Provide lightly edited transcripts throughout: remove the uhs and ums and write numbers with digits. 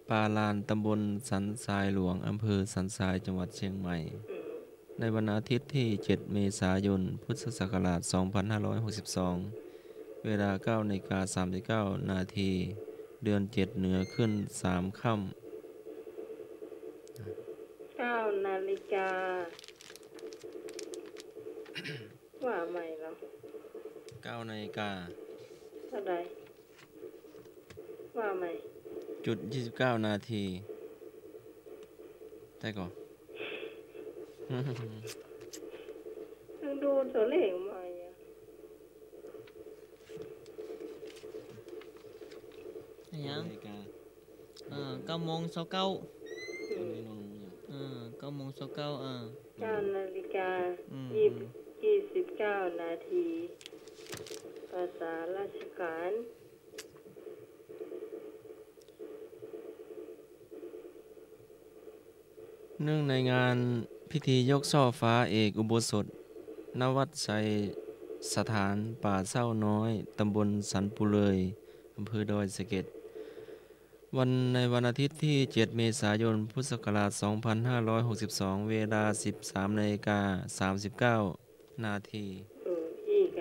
ปาลานตำบลสันทรายหลวงอำเภอสันทรายจังหวัดเชียงใหม่ในวันอาทิตย์ที่7เมษายนพุทธศักราช2562เวลา9:39 นาทีเดือน7เหนือขึ้น3ค่ำ9 นาฬิกาว่าใหม่แล้ว9นาฬิกาเท่าไหร่ว่าใหม่จุด29นาทีได้ก่อน ต้องดูตัวเลขใหม่ยังนาฬิกา9:29อันนี้น้อง9:299 นาฬิกา29 นาทีภาษาราชการเนื่องในงานพิธียกช่อฟ้าเอกอุโบสถณวัดไซสถานป่าเศร้าน้อยตำบลสันปุเลยอำเภอดอยสะเก็ดในวันอาทิตย์ที่7เมษายนพุทธศักราช2562เวลา 13:39 นาทีอีก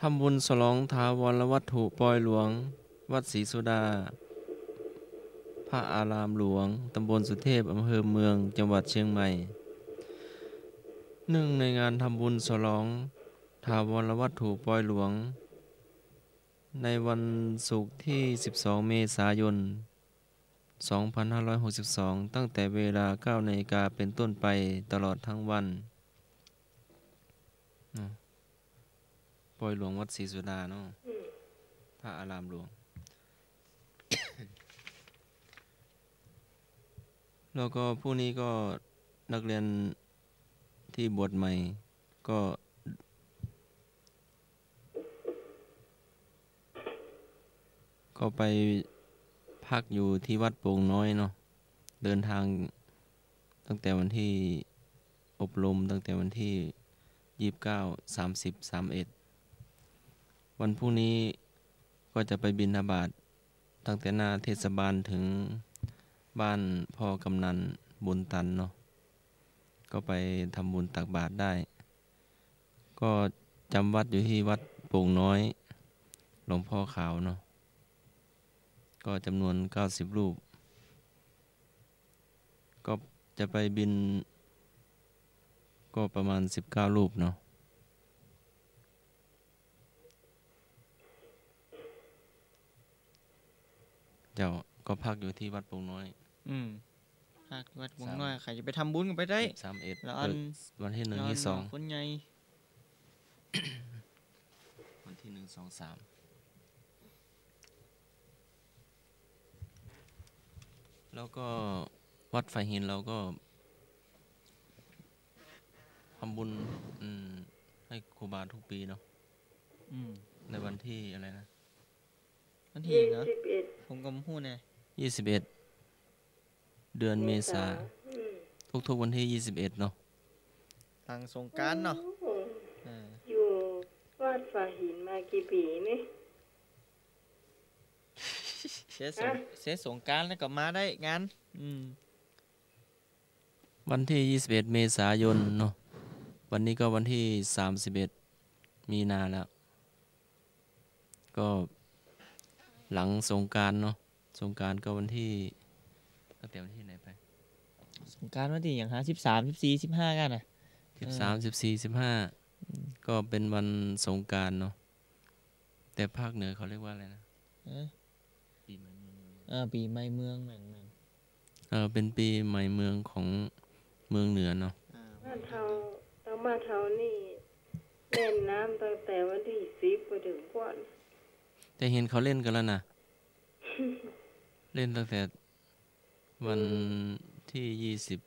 ทำบุญฉลองถาวรวัตถุปอยหลวงวัดศรีสุดาพระอารามหลวงตำบลสุเทพอำเภอเมืองจังหวัดเชียงใหม่เนื่องในงานทำบุญฉลองถาวรวัตถุปอยหลวงในวันศุกร์ที่12เมษายน2562ตั้งแต่เวลา 9 นาฬิกาเป็นต้นไปตลอดทั้งวันปอยหลวงวัดศรีสุดาเนาะพระอารามหลวง แล้วก็ผู้นี้ก็นักเรียนที่บวชใหม่ก็ไปพักอยู่ที่วัดโป่งน้อยเนาะเดินทางตั้งแต่วันที่อบรมตั้งแต่วันที่29 30 31วันพรุ่งนี้ก็จะไปบิณฑบาตตั้งแต่หน้าเทศบาลถึงบ้านพ่อกำนันบุญตันเนาะก็ไปทำบุญตักบาตรได้ก็จำวัดอยู่ที่วัดโป่งน้อยหลวงพ่อขาวเนาะก็จำนวน90รูปก็จะไปบินก็ประมาณ19รูปเนาะเจ้าก็พักอยู่ที่วัดโป่งน้อยภาควัดวงน้อยใครจะไปทำบุญกันไปได้31แล้ววันที่1ที่2คนใหญ่ วันที่1 2 3แล้วก็วัดไฟหินเราก็ทำบุญให้ครูบาทุกปีเนาะในวันที่อะไรนะวันที่เหรอผมก็พูดไง21เดือนเมษาทุกวันที่21เนาะหลังสงกรานต์เนาะอยู่วัดฝาหินมากี่ปีนี่เสียสงกรานต์แล้วก็มาได้งานวันที่21เมษายนเนาะวันนี้ก็วันที่31มีนาแล้วก็หลังสงกรานต์เนาะสงกรานต์ก็วันที่ตั้งแต่วันที่ไหนไปสงกรานต์วันที่อย่าง13 14 15กันน่ะ13 14 15ก็เป็นวันสงกรานต์เนาะแต่ภาคเหนือเขาเรียกว่าอะไรนะปีใหม่เมืองปีใหม่เมืองนั่นเป็นปีใหม่เมืองของเมืองเหนือเนาะมาเท่านี่เล่นน้ำตั้งแต่วันที่10ไปถึงก่อนแต่เห็นเขาเล่นกันแล้วนะ เล่นตั้งแต่วันที่27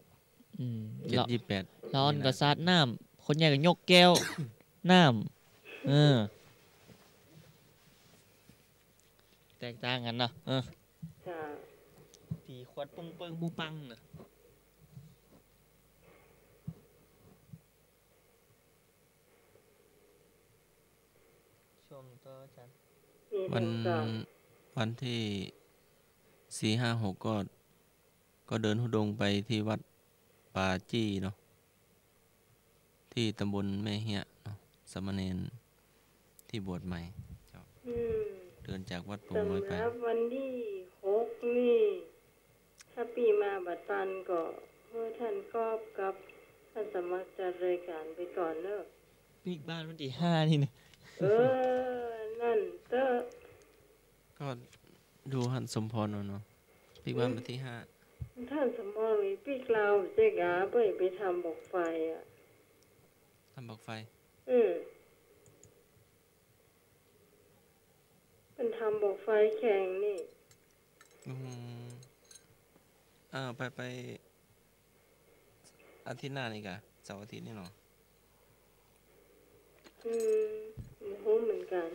28ร้อนก็สาดน้ำคนใหญ่ก็ยกแก้ว น้ำแตกต่างกันเนาะตีขวดปึ้งปูปังเนาะ มต่ออาจารย์ มี วัน ถึงสอง วันที่4 5 6ก็เดินธุดงค์ไปที่วัดป่าจี้เนาะที่ตำบลแม่เฮียเนาะสามเณรที่บวชใหม่ อืม เดินจากวัดโป่ง สำ น้อย ห ไป รับวันที่6นี่ ถ้าปีมาบัดตันก็เพื่อท่านกอบกับท่านสมัครจัดรายการไปก่อนเนอะ ปีกบ้านวันที่5นี่นะ เออ นั่นเตอะ ก็ดูหันสมพรเอาเนาะปีวันวันที่ ท่านสมรมีปีกลาวเจ๊กาไปทำบอกไฟอ่ะ 5ทำบอกไฟ เป็นทำบอกไฟแข่งนี่ ไปอาทิตย์หน้านี่กะเสาร์อาทิตย์นี่เนาะ ไม่รู้เหมือนกัน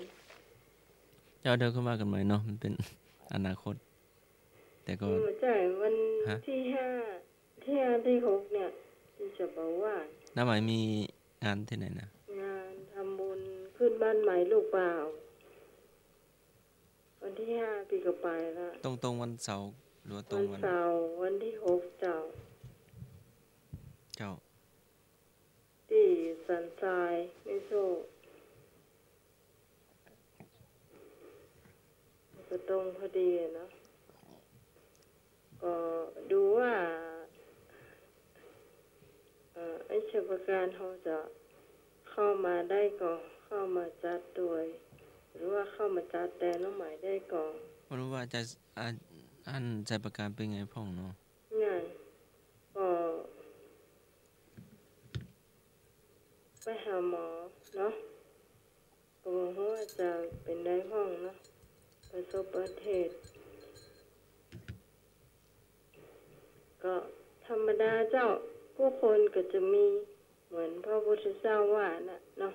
เจ้าเดินเข้ามากันไหมเนาะมันเป็น อนาคต แต่ก็ มาจ่ายวัน ฮะ ที่ 5 ที่ 6 เนี่ย ที่จะบอกว่า น้าหมายมีงานที่ไหนนะ งานทำบุญขึ้นบ้านใหม่ลูกเปล่า วันที่ 5 ปีก็ไปละ ตรงวันเสาร์หรือว่าตร วั ง น วัน เสาร์วันที่ 6 เจ้า เจ้า ที่สันทรายไม่โซ่ก็ตรงพอดีเนาะก็ดูว่าไอ้ราชการเขาจะเข้ามาได้ก่อนเข้ามาจัดด้วยหรือว่าเข้ามาจัดแต่น้องหมายได้ก่อน ไม่รู้ว่าจะอันใจประการเป็นไงพ่องเนาะ งานก็ไปหาหมอเนาะก็บอกว่าจะเป็นได้ห้องเนาะประสบอุบัติเหตุก็ธรรมดาเจ้าผู้คนก็จะมีเหมือนพระพุทธเจ้าว่าน่ะเนาะ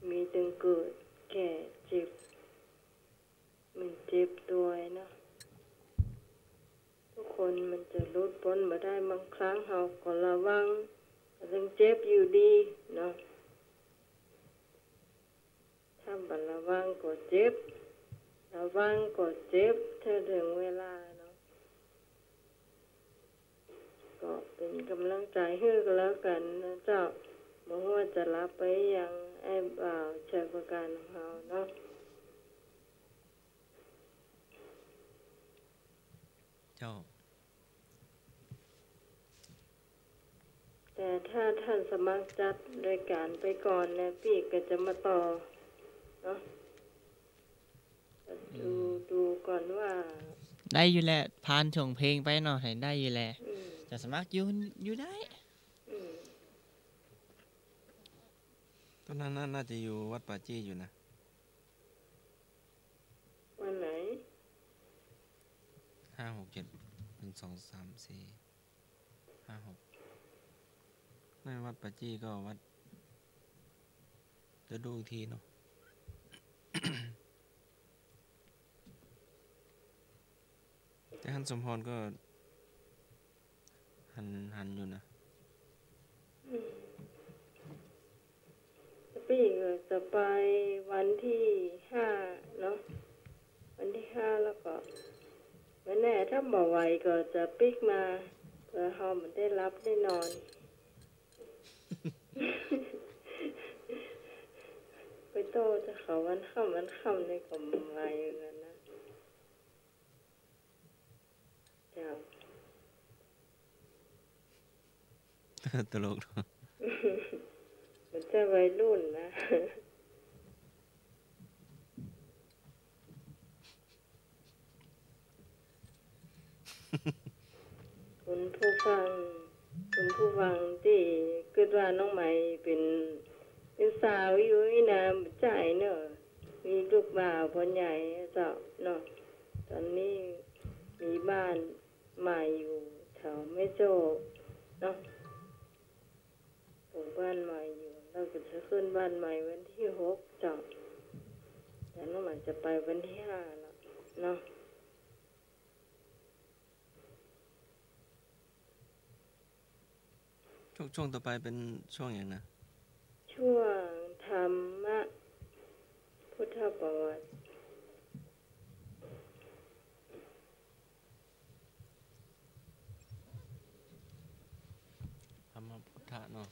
มีตึงเกิดแก่เจ็บมันเจ็บตัวเนาะทุกคนมันจะลดพ้นมาได้บางครั้งเราก็ระวังก็ยังเจ็บอยู่ดีเนาะถ้าบัดระวังก็เจ็บระวังก็เจ็บถ้าถึงเวลาเนาะก็เป็นกำลังใจให้ก็แล้วกันนะเจ้าบ่ว่าจะรับไปยังไอ้บ่าวชายประการของเราเนาะ เจ้า แต่ถ้าท่านสมัครจัดรายการไปก่อนเนี่ยพี่ก็จะมาต่อเนาะดูก่อนว่า ได้อยู่แหละผ่านช่วงเพลงไปเนาะให้ได้อยู่แหละ อืม จะสมัครอยู่ได้ อืม ตอนนั้นน่าจะอยู่วัดป่าจี้อยู่นะ วันไหน 5 6 7 1 2 3 4 5 6ไม่วัดป่าจี้ก็วัดจะดูอีกทีเนาะ แต่ฮันสมพรก็หันอยู่นะ พี่ก็จะไปวันที่5เนาะวันที่5แล้วก็ไม่แน่ถ้าบ่ไหวก็จะปิกมาเพื่อเฮามันได้รับได้นอน ไปโตจะเขาวันค่ำในก็บ่ไหวอยู่กันนะเจ้า ตลกเนาะ มันจะวัยรุ่นนะ คุณผู้ฟังที่คิดว่าน้องใหม่เป็นสาวอยู่นี่นะบ่ใจเนอะมีลูกบ่าวพ่อใหญ่เจ้าเนาะตอนนี้มีบ้านใหม่อยู่แถวแม่โจ้เนาะปลูกบ้านใหม่อยู่เราก็จะขึ้นบ้านใหม่วันที่6เจ้าแต่น้องใหม่จะไปวันที่5แล้วเนาะ ช่วงต่อไปเป็นช่วงอย่างนะ ช่วงธรรมะพุทธ ะเนาะ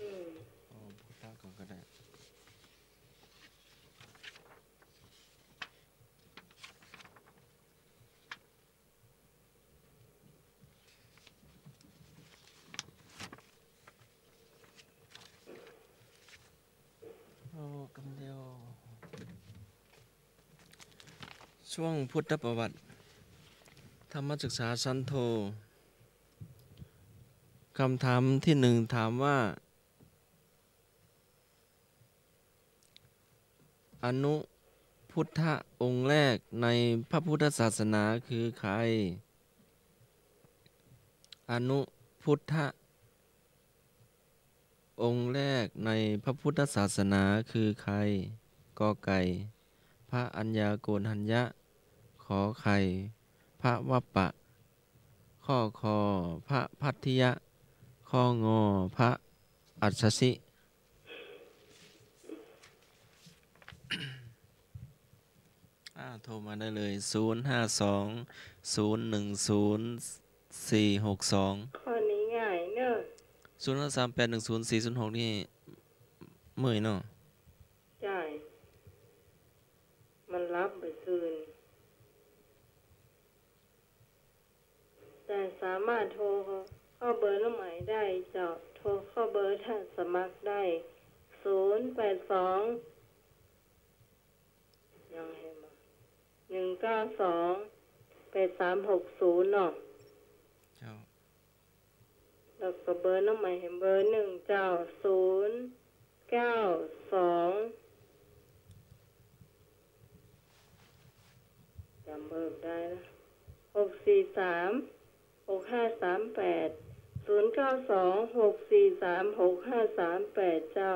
อืม เอาพุทธะก่อนก็ได้โอ้คำเดียวช่วงพุทธประวัติธรรมศึกษาชั้นโทคำถามที่หนึ่งถามว่าอนุพุทธองค์แรกในพระพุทธศาสนาคือใครอนุพุทธองค์แรกในพระพุทธศาสนาคือใครกอไก่พระอัญญาโกณทัญญะขอไข่พระวัปปะข้อคอพระพัทธิยะข้องอพระอัสสชิโทรมาได้เลย052 010 462ข้อนี้ง่ายเนอะ 053810406นี่เมื่อยเนาะ จ่ายมันรับไปคืนแต่สามารถโทรเข้าเบอร์น้องใหม่ได้เจ้าโทรเข้าเบอร์ท่านสมัครได้082ยังให้มา192 8360เนาะ เจ้า แล้วก็เบอร์น้องใหม่เห็นเบอร์1เจ้า092จำเบอร์ได้นะ643 6538 092 643 6538เจ้า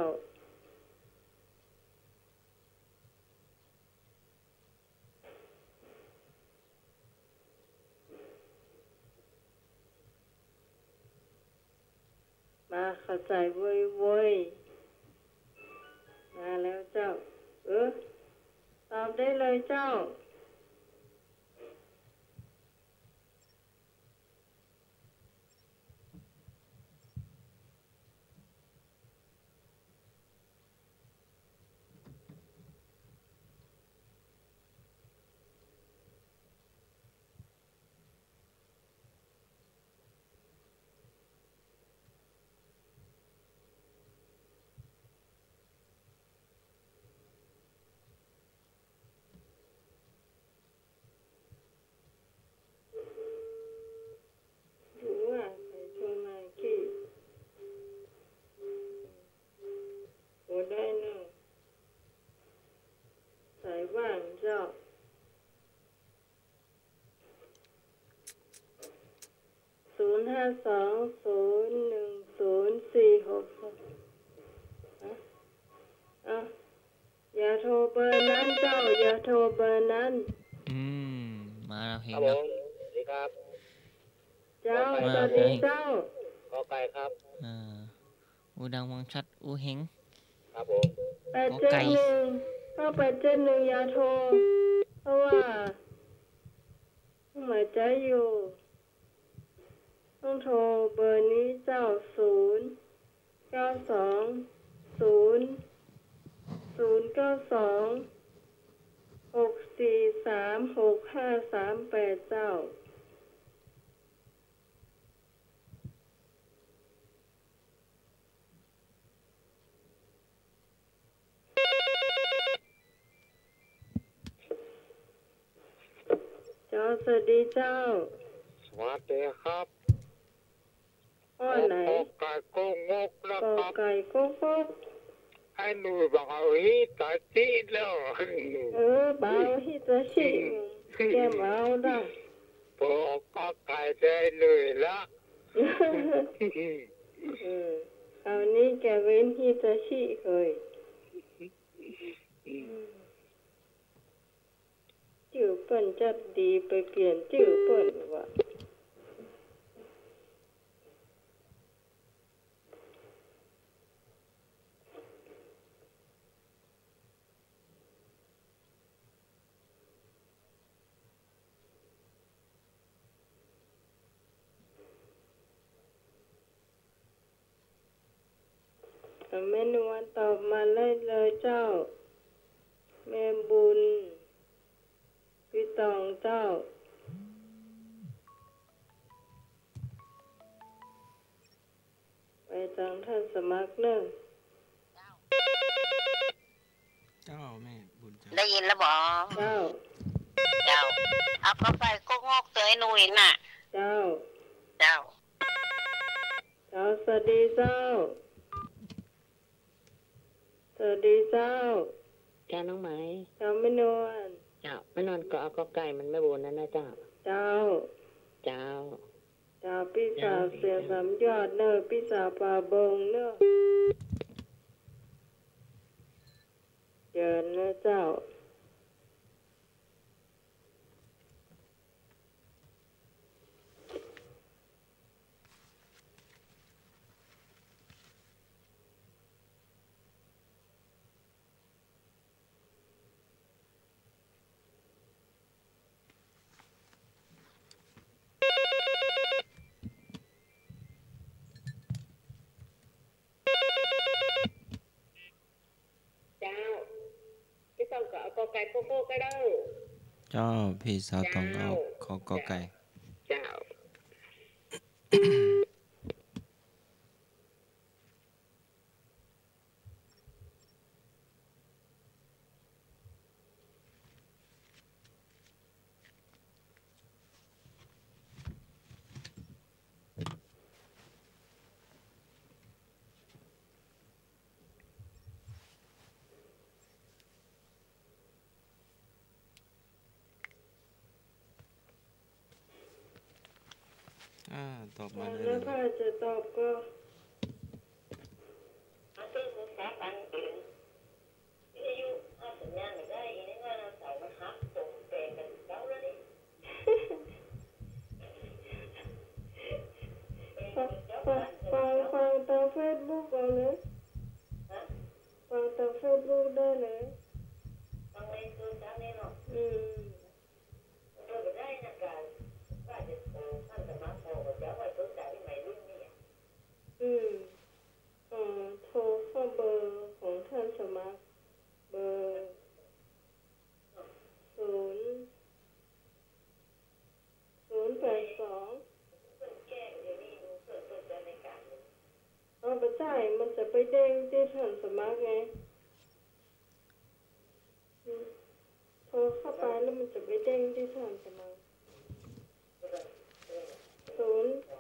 มาเข้าใจเว้ยมาแล้วเจ้าตอบได้เลยเจ้าดูว่าใครโทรมากี่โอ้ได้เนอะสายว่างเจ้าอย่าโทรเบอร์นั้นเจ้าอย่าโทรเบอร์นั้น มาแล้วเพล ค ง รับผ แล้ว มสวัสดีครับ เจ้าสวัสดีเจ้า กอไก่ครับ อูดังวังชัดอูเฮง ครับผม 871เข้า871อย่าโทรเพราะว่าหมายใจอยู่ต้องโทรเบอร์นี้เจ้า092 092 643 6538เจ้าเจ้าสวัสดีเจ้า สวัสดีครับ อ้อไหน กอไก่โกงกนะ กอ ครับ ไก่กุ๊กกุ๊ก ให้หนูบอกเอาฮิตาจิแล้ว เบาฮิตาชิแกมเอาได้ บอกกอไก่ได้เลยละ เอานี้แกเว้นฮิตาชิเคยจื่อเปิ้นจัดดีไปเปลี่ยนจื่อเปิ้นว่ะ แม่นวลตอบมาเลยเจ้า แม่บุญพี่ตองเจ้า ไปจังท่านสมัครเนอะ เจ้าแม่บุญเจ้า ได้ยินแล้วบอก เจ้า เจ้าเอาก็ไปก็งอกเตยหนุ่ยน่ะ เจ้า เจ้า เจ้าสวัสดีเจ้า สวัสดีเจ้า จ้าน้องไหม เจ้าไม่นวล เจ้าไม่นอนก็เอาก็ไก่มันไม่บูนนั่นนะเจ้า เจ้า เจ้า เจ้าพี่สาวเสียสามยอดเนอะพี่สาวป่าบงเนอะเจิญนะเจ้า เจ้าพี่ต้องก็เอาก็ไก่โก้ก็ได้ เจ้าพี่สาวต้องเอาขอกอไก่ เจ้า ตอบมาเลย แล้วถ้าจะตอบก็ เอาซื้อภาษาปันเองที่อายุเอาสัญญาณไม่ได้อีนี่ว่าเราใส่มาฮับตกแต่งกันเจ้าแล้วนี่ ฟังตามเฟซบุ๊กเอาเลยฟังตามเฟซบุ๊กได้เลย ฟังในตัวสามนี่เนาะ อืม เราไม่ได้นะการว่าจะท่านสมาคมเจ้าไว้ตัวจ่ายใหม่รุ่นนี้ อืมโทรเข้าเบอร์ของท่านสมัครเบอร์082เอาไปจ่ายมันจะไปเด้งที่ท่านสมัครไงโทรเข้าไปแล้วมันจะไปเด้งที่ท่านสมัคร082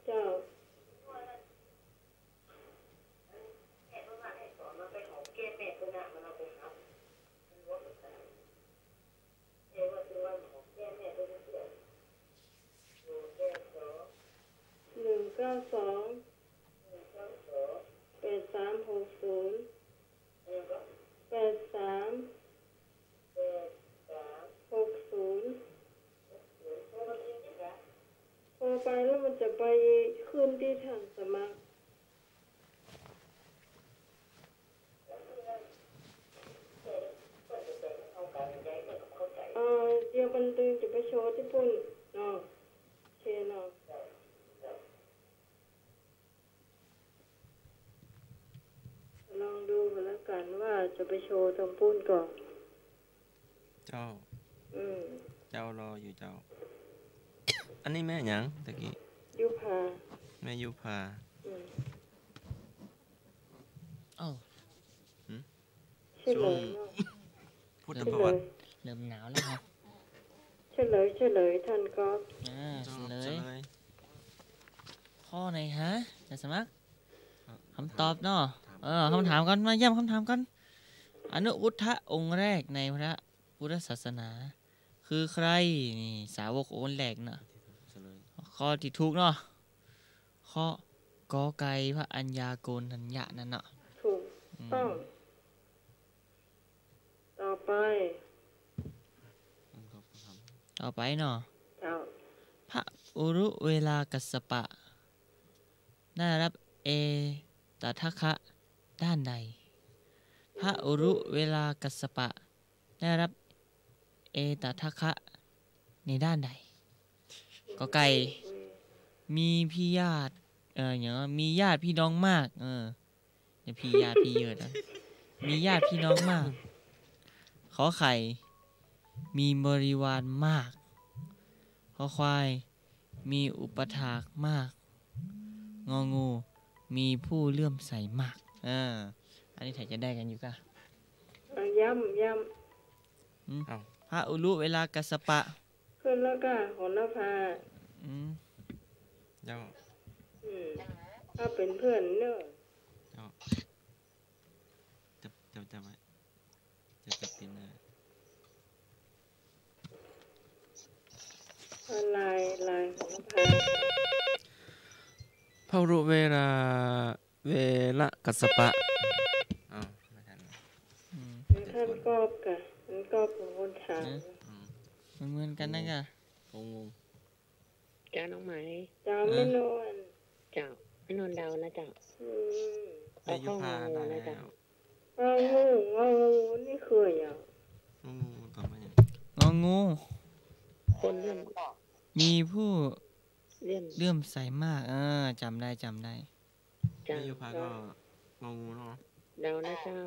เจ้าพอไปแล้วมันจะไปขึ้นที่ท่านสมัครเดี๋ยวบันทึกจะไปโชว์ที่ปุ่นเนาะเชนเนาะลองดูกันแล้วกันว่าจะไปโชว์ตรงปุ่นก่อน เจ้า อืม เจ้ารออยู่เจ้า อันนี้แม่หยังตะกี้ ยุพา แม่ยุพา อืม เอ้า เฉลยเนาะ พุทธ เฉ ประ ล วั ย ติ เริ่มหนาวแล้วครับ เฉลยท่านก็ เจ้า เฉล เฉ ย ลย ข้อไหนฮะจะสมัครคำตอบเนาะคำถามกันมาเยี่ยมคำถามกันอนุพุทธองค์แรกในพระพุทธศาสนา คือใครนี่สาวกองค์แรกเนาะ เฉลย ข้อที่ถูกเนาะข้อกอไก่พระอัญญาโกณทัญญะนั่นเนาะ ถูกต้อง ต่อไป ต่อไปเนาะ เจ้า พระอุรุเวลากัสสปะได้รับเอตทัคคะด้านใดพระอุรุเวลากัสสปะได้รับ ตทัคคะในด้านใดกอไก่มีพี่ญาติอย่างว่ามีญาติพี่น้องมากอย่าพี่ญาติพี่เยอะนะมีญาติพี่น้องมากขอไข่มีบริวารมากขอควายมีอุปถากมากงองูมีผู้เลื่อมใสมากอันนี้ถ่ายจะได้กันอยู่กะย้ำพระอุลุเวลากัสสปะขึ้นแล้วก็หนภาเจ้าถ้าเป็นเพื่อนเนอะจะไว้จะเป็นลายหนภาพระรุเวลากัสสปะไม่ทันท่านกอบกะมันกอบของคนถามเหมือนกันนะกะงงจ้าน้องไหมจ้าไม่นอนเจ้าไม่นอนดาวนะเจ้าไปยุพาได้แล้วงงูนี่คืออย่างต่อไปงองูคนเลื่อมมีผู้เลื่อมใสมากจำได้ไปยุพาก็งองูเนาะดาวนะเจ้า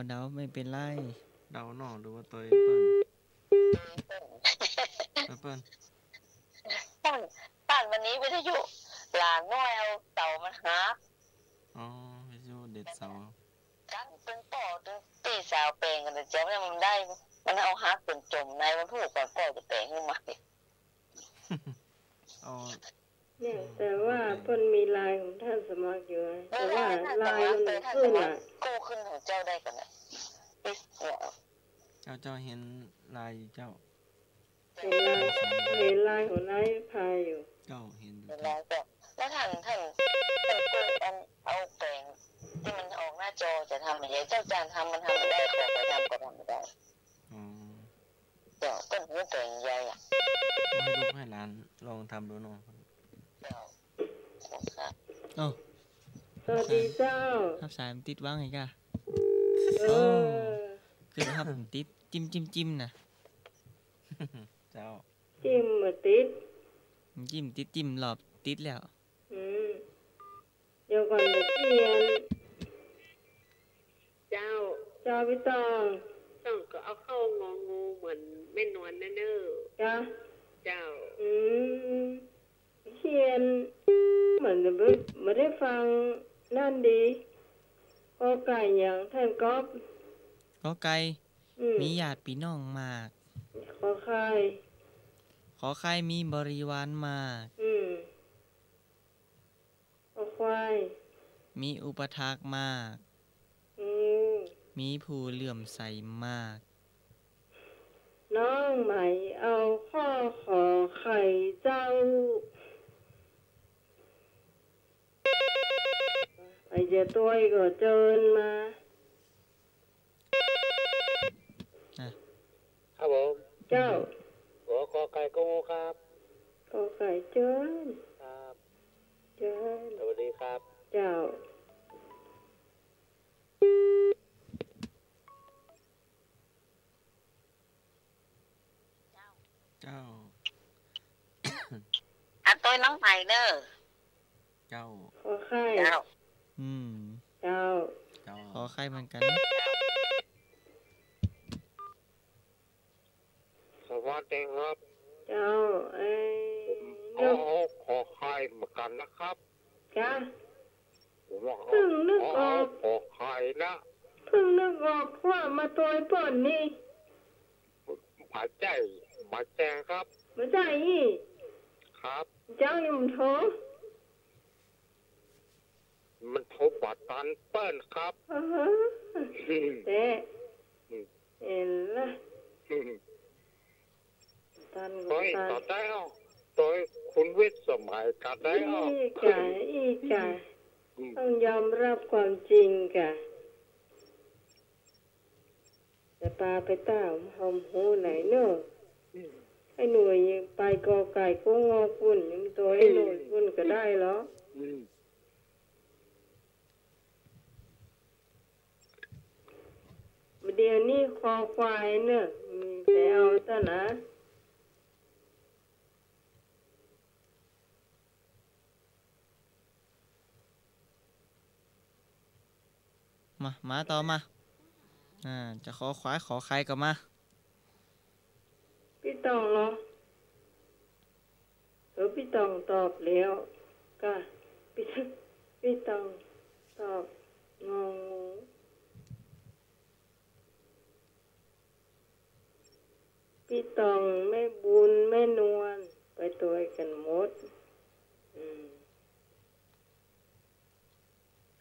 เดาไม่เป็นไรเดาเนาะหรือว่าตัวเปิ้ลตั้นวันนี้วิทยุหลานน้อยเอาเต่ามันหักวิทยุเด็ดเสากันเป็นต่อตึงตีสาวแปลงกันแต่เจ้าเนี่ยมันได้มันเอาหักเป็นจมในมันพูดก่อนจะแปลงขึ้นมาเนี่ยแต่ว่าเพิ่นมีลายของท่านสมัครอยู่แต่ว่าลายมันขึ้นกู้ขึ้นของเจ้าได้กันเนี่ยเจ้าเห็นลายเจ้าเห็นลายของนายพายอยู่เจ้าเห็นแล้วท่านกู้เอาแปลงที่มันออกหน้าจอจะทำอะไรเจ้าจานทำมันทำไม่ได้ขอไปทำก็ทำไม่ได้เจ้าต้นหัวแปลงใหญ่ให้ลูกให้หลานลองทำดูหน่อยสวัสดีเจ้าครับสายมันติดว่างไงกะคือครับติดจิ้มนะเจ้าจิ้มมาติดจิ้มหลอบติดแล้วเดี๋ยวก่อนเรียนเจ้าพี่ต้องก็เอาเข้างองูเหมือนแม่นวลเน้อจ้าเจ้าเขียนเหมือนไม่ได้ฟังนั่นดีก็ไก่อย่างท่านก๊อฟก็ไก่มีญาติพี่น้องมากขอไข่มีบริวารมากขอควายมีอุปถากมากมีผู้เลื่อมใสมากน้องใหม่เอาข้อขอไข่เจ้าไอ้เจ้าตัวก็เจิญมาครับผมเจ้าขอไก่กูครับขอไก่เจิญครับเจิญสวัสดีครับเจ้าตัวน้องใหม่เด้อเจ้าขอไข่เจ้าขอไข่เหมือนกันสวัสดีครับเจ้าขอไข่เหมือนกันนะครับจ้าเพิ่งนึกออกขอไข่นะเพิ่งนึกออกว่ามาตัวป่อนนี่มาแจ้งครับมาใจอีครับเจ้ายังโทรมันโทรบัตรตันเปิ้ลครับแต่เห็นละตันต่อได้เอาตัวคุณวิทย์สมัยกันได้เอาอีกะต้องยอมรับความจริงกะแต่ปลาไปต้ามหอมหูไหนเนอะไอ้หน่วยไปกอไก่ก็งอฝุ่นยังตัวไอ้หน่วยฝุ่นก็ได้เหรอเดี๋ยวนี้คอควายเนี่ยมี ต้นนะมาต่อมาจะขอควายขอใครก็มาพี่ตองเหรอพี่ตองตอบแล้วก็พี่ตองตอบงองูพี่ตองแม่บุญแม่นวลไปตัวกันหมด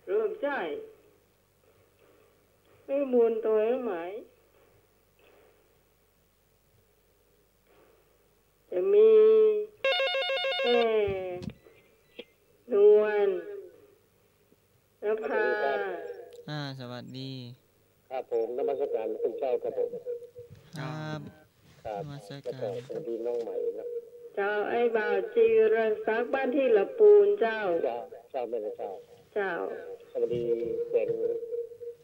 เริ่มใจแม่บุญตัวไหมจะมีแม่นวลนภาสวัสดีครับผมนมัสการคุณเจ้าครับผมครับนมัสการสวัสดีน้องใหม่นะเจ้าไอ้บ่าวจีรศักดิ์บ้านที่ละปูนเจ้าไม่ได้เจ้าสวัสดีเป็น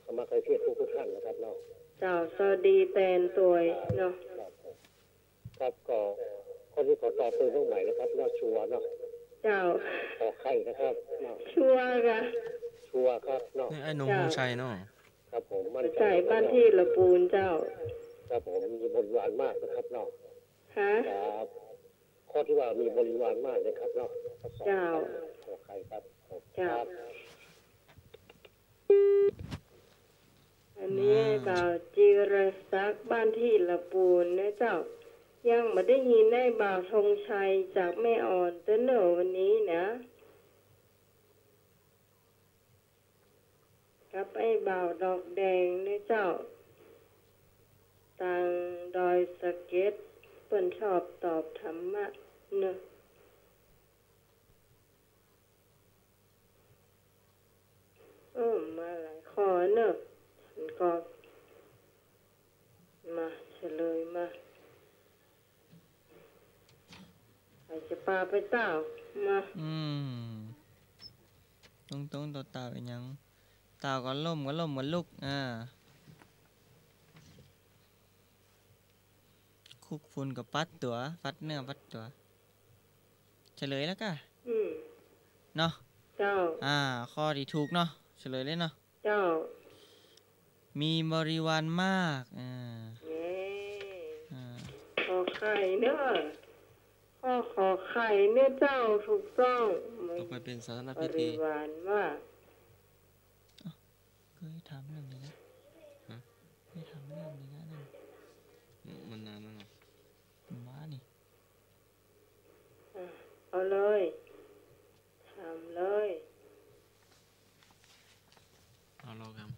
สมาชิกทุกท่านนะครับเนาะเจ้าสวัสดีแตนตัวเนาะครับก็คนที่ขอตอบเป็นน้องใหม่นะครับเนาะชัวร์เนาะเจ้าขอไข่นะครับชัวร์ค่ะชัวร์ครับเนาะนี่ไอ้หนุ่มชัยเนาะครับผมมั่นใจบ้านที่ละปูนเจ้าครับผมมีบริวารมากนะครับเนาะฮะครับข้อที่ว่ามีบริวารมากนะครับเนาะเจ้าขอไข่ครับเจ้าอันนี้บ่าวจีรศักดิ์บ้านที่ละปูนนะเจ้ายังไม่ได้ยินได้บ่าวธงชัยจากแม่อ่อนเต้นเนอวันนี้นะกับไอ้บ่าวดอกแดงนะเจ้าต่างดอยสะเก็ดเปิ้นชอบตอบธรรมะเนอะมาหลายข้อเนอะฉันก็มาเฉลยมาใครจะปาไปเต้ามาตรงตัวเต่าเป็นยังเต่าก็ล่มเหมือนลูกคุกฝุ่นกับปัดตัวปัดเนื้อปัดตัวเฉลยแล้วก็เนาะเจ้าข้อที่ถูกเนาะเฉลยเลยเนาะเจ้ามีบริวารมากขอไข่เนอะขอไข่เนี่ยเจ้าถูกต้องต่อไปเป็นสาธารณพิธีบริวารมากเคยถามเรื่องนี้นะเคยถามเรื่องนี้นะนั่นมันนานแล้วมานี่เอาเลยถามเลยเอาเราครับ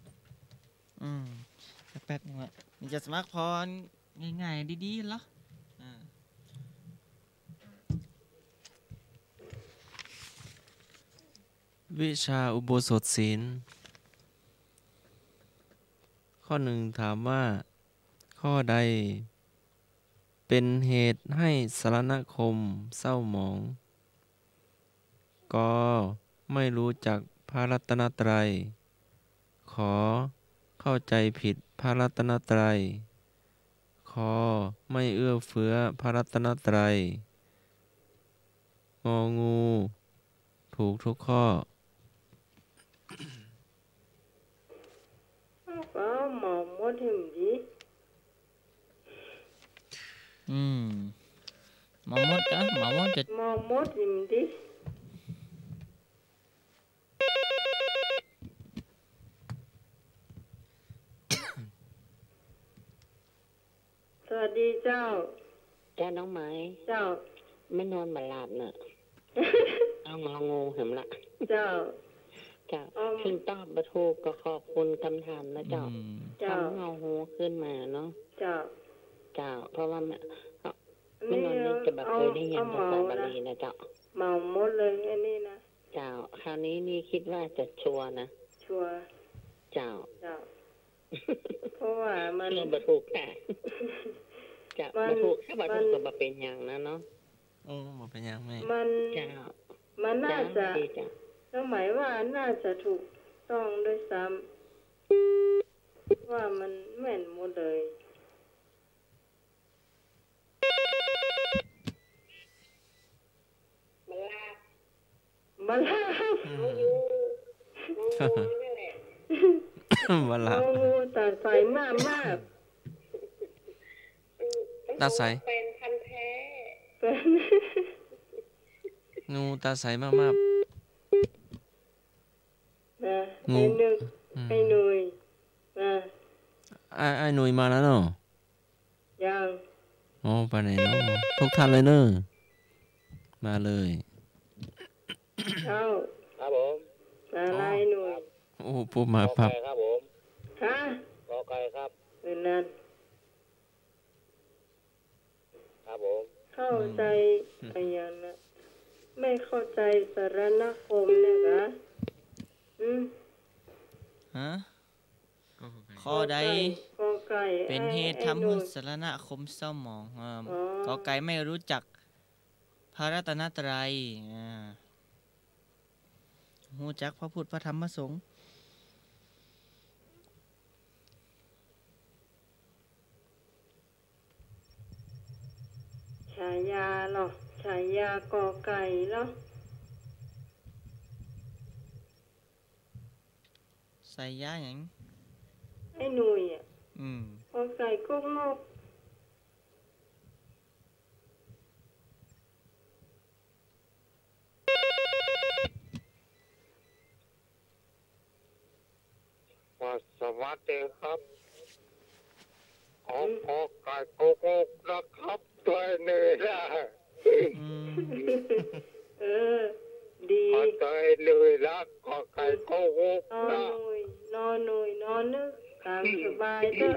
แป๊บนึงละนี่จะสมัครพรง่ายๆดีๆเหรอวิชาอุโบสถศีลข้อหนึ่งถามว่าข้อใดเป็นเหตุให้สรณคมเศร้าหมองก็ไม่รู้จักพระรัตนตรัยขอเข้าใจผิดพระรัตนตรัยขอไม่เอื้อเฟื้อพระรัตนตรัยงองูถูกทุกข้อก็หมอมดหิมดีหมอมดก็หมอมดจะหมอมดหิมดีสวัสดีเจ้าน้องไม้เจ้าไม่นอนมาหลับเนอะเอางองูเห็นละเจ้าขึ้นตอบประทูก็ขอบคุณคำถามนะเจ้าเงาหูขึ้นมาเนาะเจ้าเพราะว่าไม่นอนนึกจะแบบเคยได้ยินภาษาบาลีนะเจ้าเมาหมดเลยอันนี้นะเจ้าคราวนี้นี่คิดว่าจะชัวนะชัวเจ้าเพราะว่ามันประทูค่ะจะประทูถ้าประทูก็มาเป็นอย่างนั้นเนาะมาเป็นอย่างไม่มันน่าจะแล้วหมายว่าน่าจะถูกต้องด้วยซ้ำว่ามันแม่นหมดเลย บัลลา เอาอยู่งงๆนั่นแหละ วันละ โอ้ตาใสมากมาก ตาใส เป็นพันธุ์แท้ เป็น งูตาใสมาก นะ งู ให้นึก ๆอืม ให้หนุ่ยนะ ไอ้หนุ่ยมาแล้วเนาะ ยัง โอ้ไปไหนเนาะทุกท่านเลยเนอะมาเลย เจ้า ครับผม อะไรหนุ่ย โอ้ปุ๊บมา กอ ปั๊ ไก่ บ ครับผม ฮะ กอไก่ครับ เป็นนั้น ครับผม เข้าใจอะไรอย่างนะไม่เข้าใจสารณคมเนี่ยกะฮะข้อใด กอไก่ เป็นเหตุทำให้สารณคมเศร้าหมองกอไก่ไม่รู้จักพระรัตนตรัยรู้จักพระพุทธพระธรรมพระสงฆ์ ฉายาหรอฉายากอไก่เหรอ ใส่ยาหยัง ไอ้หนุ่ยอ่ะ กอไก่กุ๊กงก สวัสดีครับขอขอไก่โกโก้นะครับด้วยเนื้อนะ เออ ดี ขอใจเลยนะขอไก่โกโก้ นอน นะ หนุ่ยนอนหนุ่ยนอนนึกตามสบายเถอะ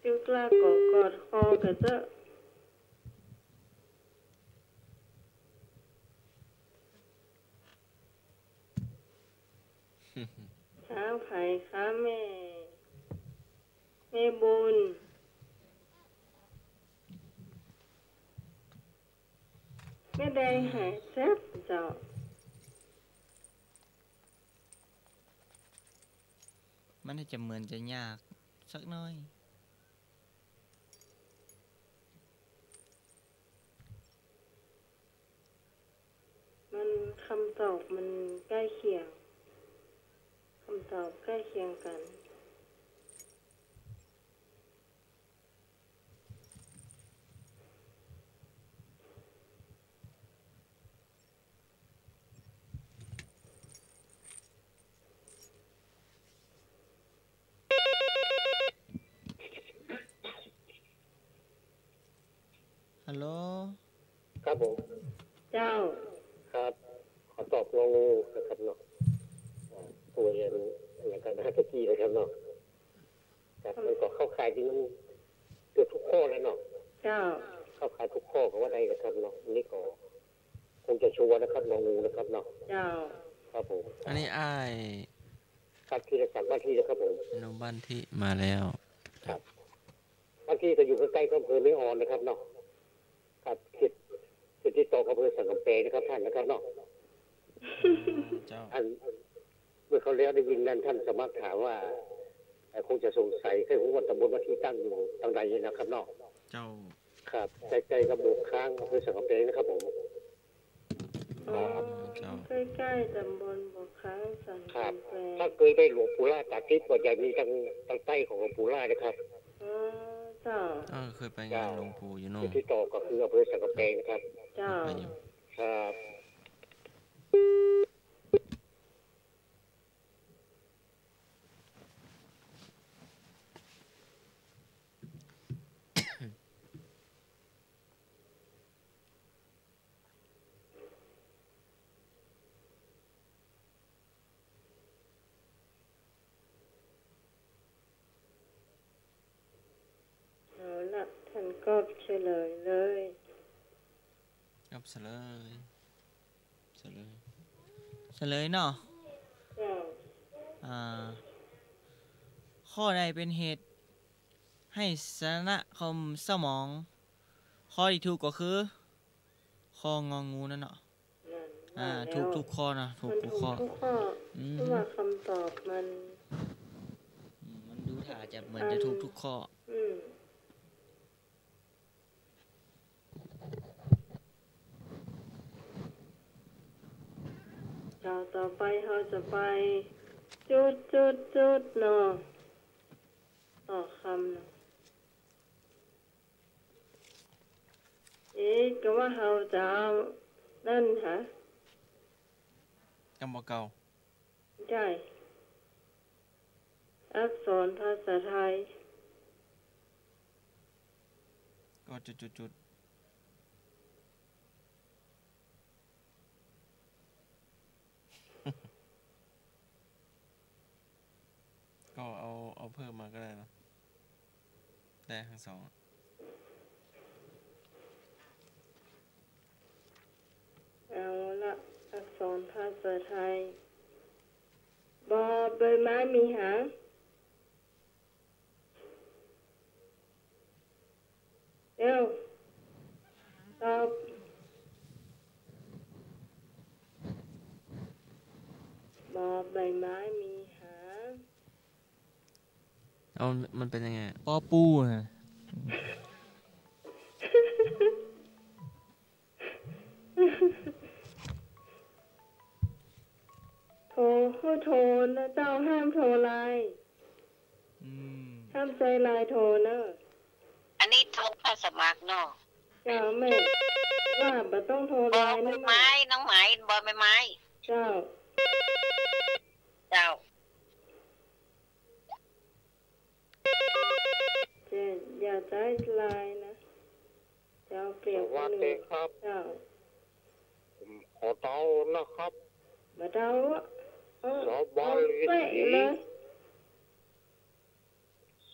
ติ้วกล้ากอดกอดคอกันเถอะข้าวไข่ข้าแม่บุญแม่แดงหายแซ่บเจ้า มันจะเหมือนจะยากสักหน่อย มันคำตอบมันใกล้เคียงคำตอบใกล้เคียงกันฮัลโหล ครับผม เจ้า ครับขอตอบงองูนะครับเนาะตัวอย่างการฮัตกี้นะครับเนาะครับมันก็เข้าข่ายที่มันเกือบทุกข้อแล้วเนาะ เจ้า เข้าข่ายทุกข้อของว่าใดนะครับเนาะนี่ก็คงจะชัวร์นะครับงองูนะครับเนาะ เจ้า ครับผม อันนี้อ้าย ครับที่รักษาบ้านที่นะครับผม อนุบ้านที่มาแล้ว ครับบ้านที่จะอยู่ใกล้ๆกับอำเภอไม่ออนนะครับเนาะครับคิดที่ต่อกับอำเภอสังกำแพงนะครับท่านนะครับเนาะ เจ้า ท่านเมื่อเขาแล้วได้ยินนั้นท่านสมัครถามว่าคงจะสงสัยแค่ว่าตำบลว่าที่ตั้งอยู่ทางใดนะครับเนาะ เจ้า ครับใกล้ๆกับหมู่ค้างอำเภอสังกำแพงนะครับผม อ๋อ เจ้า ใกล้ๆตำบลบ่อค้างสัน ครับ กำแพง ถ้าเคยไปหลวงปู่ล่าตากทิพย์ก็จะมีทางใต้ของหลวงปู่ล่านะครับ อ๋อเจ้า เคยไปงานหลวงปู่อยู่เนอะ จุดที่ต่อก็คืออำเภอสังกำแพงนะครับ เจ้า ไปอยู่ ครับ เอาละท่านก็เฉลยเลย ครับเสลย เฉลยเนาะ เจ้า ข้อใดเป็นเหตุให้สารณคมเศร้าหมอง ข้อที่ถูกก็คือข้ององูนั่นเนาะ นั่น ถูกทุกข้อนะถูก มัน ทุก ถู ข้อก ทุกข้อ อืม เพราะว่าคำตอบมัน มันดูท่าจะเหมือนจะถูกทุกข้อ อืม ต่อไปเราจะไปจุดเนาะต่อคำเนาะก็ว่าเราจะเอานั่นฮะ กำบ่เก่า ใช่อักษรภาษาไทย ก็จุดก็เอาเพิ่มมาก็ได้นะได้ทั้งสอง เอาละอักษรภาษาไทยบอใบไม้มีหางเร็วตอบบอใบไม้มีหาง เอามันเป็นยังไง ปอปูนะ โทรนะเจ้าห้ามโทรไลน์ห้ามใจไลน์โทรเนอะ อันนี้โทรภาษามักเนาะ เจ้าไม่ว่าบ่ต้องโทร บ ไล อ น์ ใบ นะ ไม้น้องไหมบอใบไม้ เจ้า เจ้า เจ้าอย่าใจไลน์นะเจ้าเปลี่ยนคนอื่นเจ้า ผมขอเต้านะครับ บ่เดาอ่ะเอา สบา เอา ลี เป๊ะเลย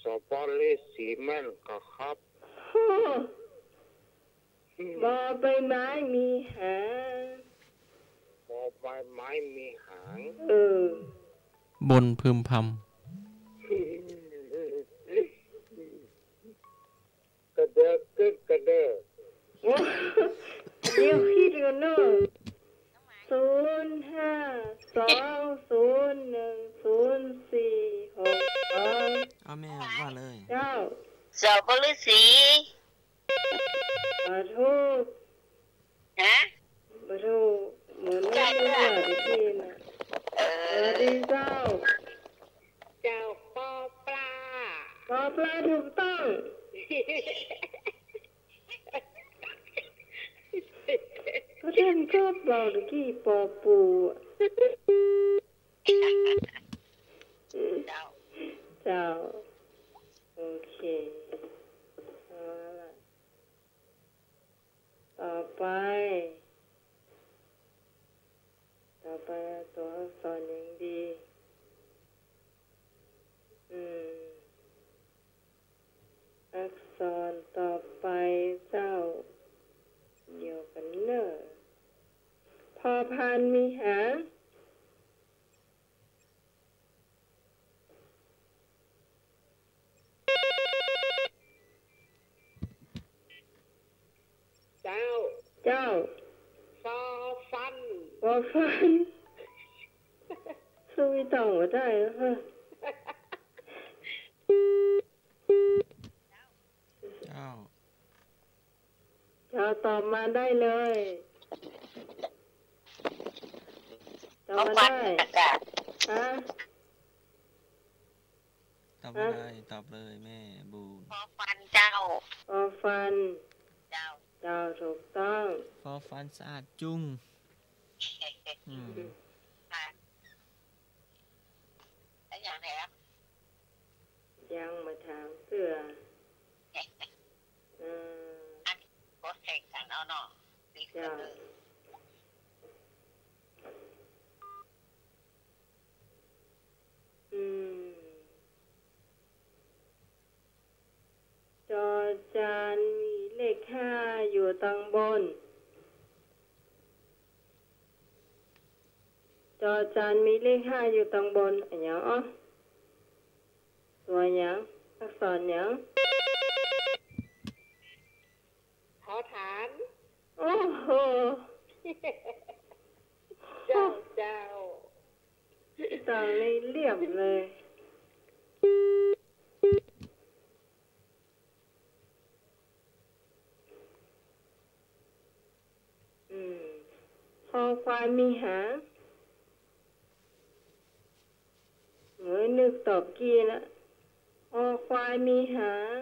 สบาลีสีแม่นกะครับ โอ้บอใบไม้มีหาง บอใบไม้มีหาง บนพึมพ กระเดกึกกระเดอ โอ้เดี๋ยวคิดกันเนอะ052010462 ำเอาแม่ว่าเลย เจ้า สอบบฤษี ขอโทษ ฮะ ขอโทษเหมือนไม่รู้ว่าจะกินนะสวัสดีเจ้า เจ้าปอปลา ปอปลาถูกต้องเพราะท่านชอบบอกตะกี้ปอปูอะ เจ้า เจ้าโอเคเอาล่ะต่อไปตัวอักษรอย่างดีอักษรต่อไปเจ้าเดียวกันเนอะพอพานมีหาง เจ้า เจ้า ฟอฟัน พอฟันสู้ไม่ต้องก็ได้แล้วฮะ เจ้า เจ้าตอบมาได้เลยตอบ เขา มา ฟัน ได้ อากาศ ฮะ ตอบอะไรตอบเลยแม่บูน พอฟันเจ้า พอฟัน เจ้า เจ้าถูกต้อง ฟอฟันสะอาดจุงอืม แล้วอย่างไรครับ ยังมาถามเสื้ออืม ก็แข่งกันเอาเนาะดีขึ้น เจ้า เลย อืมจอจานมีเลข5อยู่ตังบน จอจานมีเลข5อยู่ตังบนอันหยังอ๋อตัวหยังอักษรหยัง ขอฐาน โอ้โห เจ้าเจ้า ตอนนี้เรียบเลย คอควายมีหาง นึกตอบกี้ละอควายมีหาง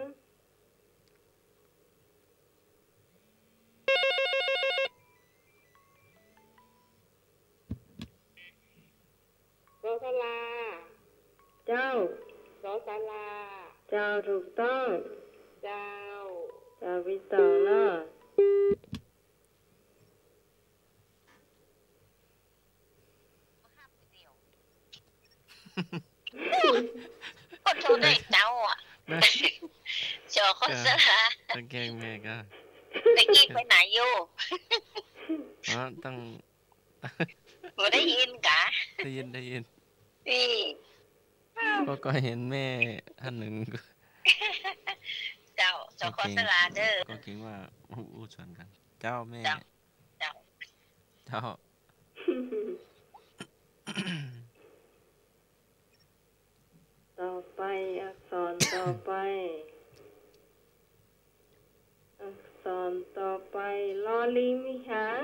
สอสลา เจ้า สอสลา เจ้าถูกต้อง เจ้า เจ้าพี่ตองเนาะ คนโทรได้เจ้าอ่ะจอคนสละ ตะแกงแม่ก็ ตะกี้ไปไหนอยู่ อ๋อต้อง ไม่ได้ยินกะ ได้ยิน นี่ ก็เห็นแม่ท่านหนึ่ง เจ้าคนสละเด้อ ก็คิดว่าอู้ชวนกัน เจ้าแม่ เจ้าเจ้า เจ้า ต่อไปอักษรต่อไปอักษรต่อไปลอลิงมีหาง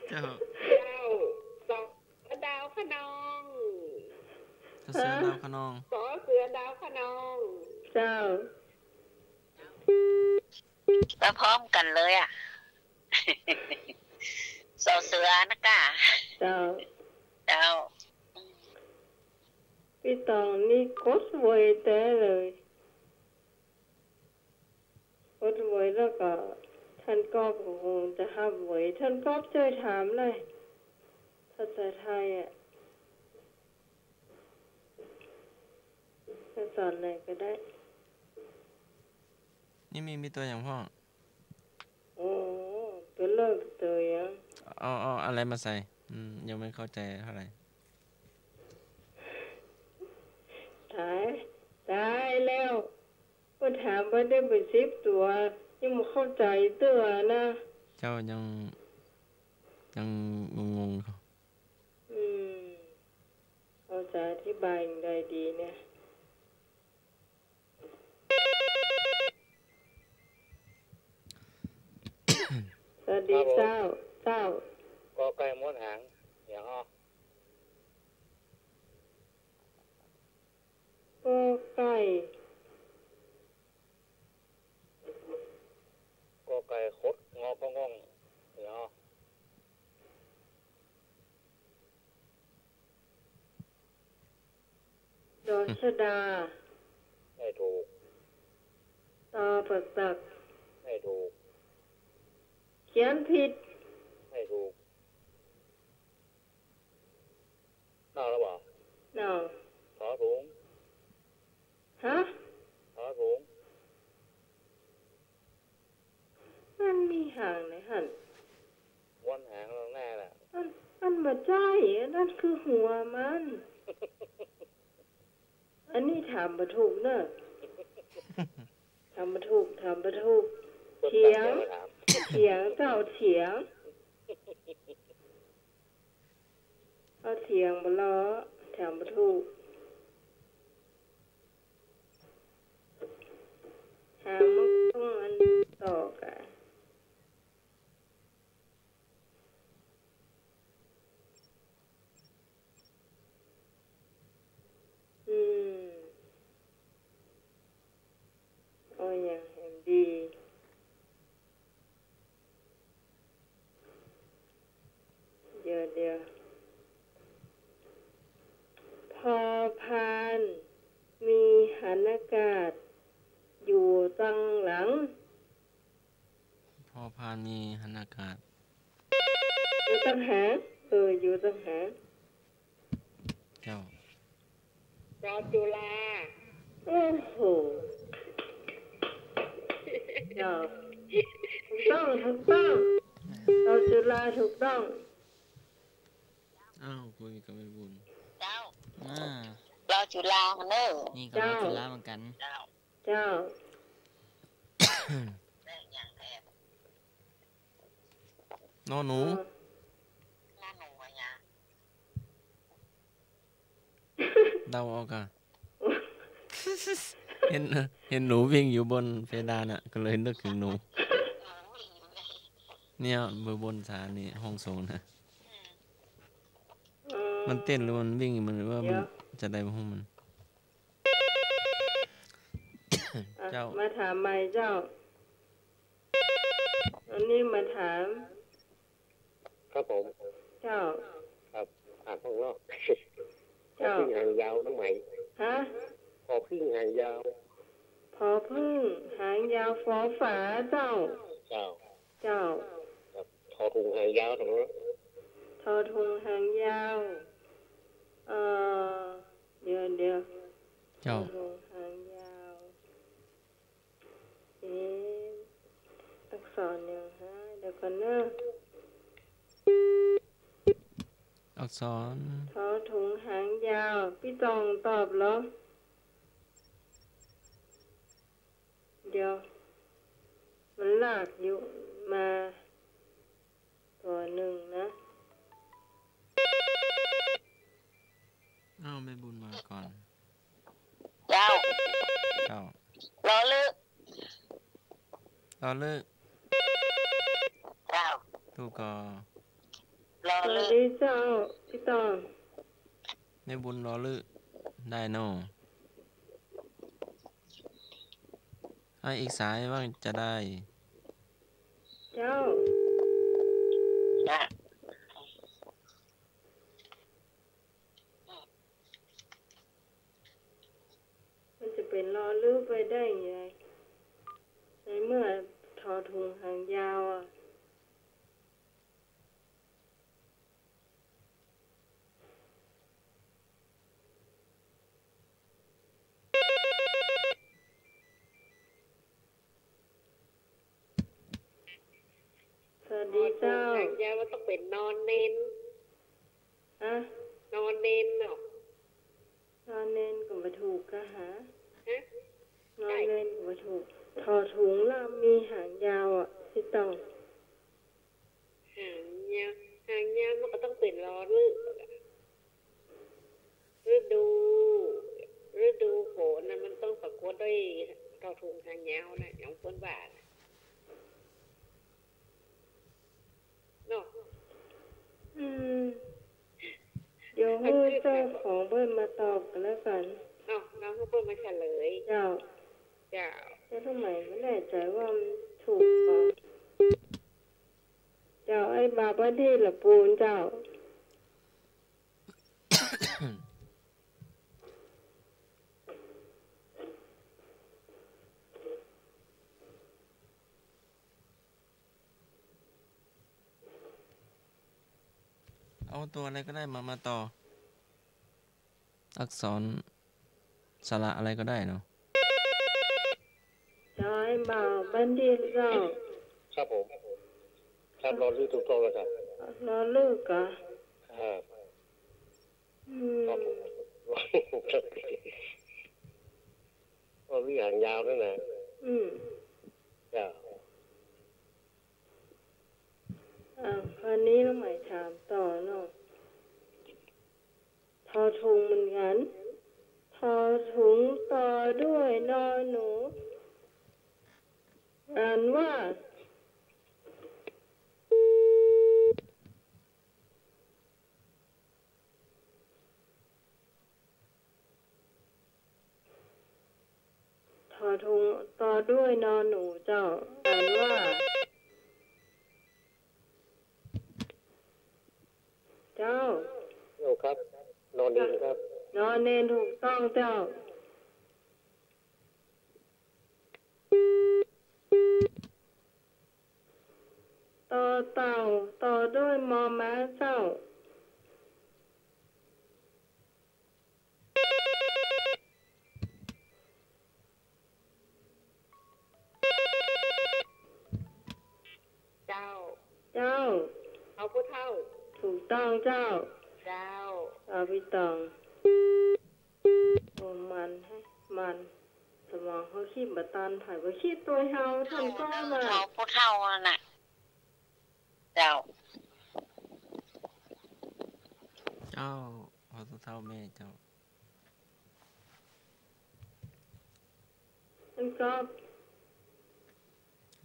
เจ้า เจ้าสอดาวขนอง ถ้าเสือดาวขนอง สอเสือดาวขนอง เจ้า มาพร้อมกันเลยอ่ะ สอเสือนะกะ เจ้า เจ้า พี่ตองนี่กดไว้แต่เลยกดไว้แล้วก็ท่านก็คงจะห้ามไว้ท่านก็ช่วยถามเลยภาษาไทยอ่ะจะสอนอะไรก็ได้ นี่มีตัวอย่างพ่อ โอ้ตัวเลิกตัวยัง เอาอะไรมาใส่ยังไม่เข้าใจเท่าไหร่ ตายแล้วก็ถามว่าได้ไป10 ตัวยังไม่เข้าใจตัวนะ เจ้ายังงงๆเขา เขาจะอธิบายอย่างไรดีเนี่ยสวัสดีเจ้า ก็ไก่ม้วนหางอย่างอ้อ ก็ไก่ ก็ไก่คดงอก็งงอย่างอ้อ ดอชดา ไม่ถูก ตอประตัก ไม่ถูก เขียนผิด ไม่ถูกน่าแล้วบ่ น้อง ถอถุง ฮะ ถอถุง มันมีหางไหนหัน ม้วนหางลงหน้าแหละ มันบ่ใจอันนั่นคือหัวมัน อันนี้ถามบ่ถูกเนอะถามบ่ถูกเถียงเจ้าเถียงเอาเถียงบ่ล้อถามบ่ถูกหางมันต้องอันต่อกัน โอ้ยยังเห็นดีเดี๋ยวพอพานมีหันอากาศอยู่ตั้งหลัง พ่อพานมีหันอากาศ อยู่ตั้งหางอยู่ตั้งหาง เจ้า รอจุฬา โอ้โหเจ้าถูกต้องเราจุฬาถูกต้อง อ้าวคุยกับไม่บุญ เจ้า อ่า เราจุฬาเนอะ นี่ก็รอจุฬาเหมือนกัน เจ้า เจ้า ได้อย่างแอบ นอหนู หน้าหนูอะยะ เดาออกอ่ะ เห็นเห็นหนูวิ่งอยู่บนเพดานอ่ะก็เลยนึกถึงหนูเนี่ยบนศาลนี่ห้องส่งนะมันเต้นหรือมันวิ่งมันหรือว่ามันจะได้ห้องมันเจ้ามาถามใหม่เจ้าอันนี้มาถามครับผมเจ้าครับข้างนอกเจ้าพึ่งหางยาวน้องใหม่ฮะพอพึ่งหางยาวพอพึ่งหางยาวฟอฝาเจ้าเจ้าครับทอถุงหางยาวตรงนั้นทอถุงหางยาวเดี๋ยวเจ้าถุงหางยาวอักษรเนี่ยฮะเดี๋ยวก่อนนะอักษรทอถุงหางยาวพี่ตองตอบเหรอเดี๋ยวมันลากอยู่มาตัวหนึ่งนะไม่บุญมาก่อนเจ้ารอเลิกเจ้าถูกก็สวัสดีเจ้าพี่ตองไม่บุญรอเลิกได้เนาะให้อีกสายว่าจะได้เจ้ามันจะเป็นรอลื้อไปได้ยังไงในเมื่อทอถุงหางยาวอ่ะสวัสดีเจ้าหางยาวว่าต้องเป็นนอนเน้นนอนเน้นเนาะนอนเน้นก็มาถูกก็หานอนเน้นก็มาถูกทอถุงแล้วมีหางยาวอ่ะพี่ตองหางยาวมันก็ต้องเป็นรอฤดูฝนนะมันต้องประกวดด้วยทอถุงหางยาวนะอย่างคนบ้านเนาะเดี๋ยวให้เจ้าของเบิ้ลมาตอบกันแล้วกันน้องเบิ้ลมาเฉลยเจ้าแล้วทำไมไม่แน่ใจว่ามันถูกป่ะเจ้าไอ้บาปที่ละปูนเจ้าเอาตัวอะไรก็ได้มาต่ออักษรสระอะไรก็ได้เนาะใช่บ่าวบันดีเจ้าครับผมครับรอลื้อถูกต้องแล้วครับรอลื้อก่ะครับรอลื้อหางยาวนั่นนะจ้าคราวนี้เราหมายถามต่อเนาะทอถุงเหมือนกันทอถุงต่อด้วยนอหนูอ่านว่าทอถุงต่อด้วยนอหนูเจ้าอ่านว่าเจ้าครับนอนเนนครับนอนเนนถูกต้องเจ้าต่อเต่าต่อด้วยมอม้าเจ้าเอาผู้เฒ่าถูกต้องเจ้าเอาพี่ตองโอ้มันสมองเขาคิดบัตันถ่ายว่าคิดตัวเฮาทำก็มาผู้เฒ่าน่ะเจ้าเอาตัวเท่าแม่เจ้า ตอบ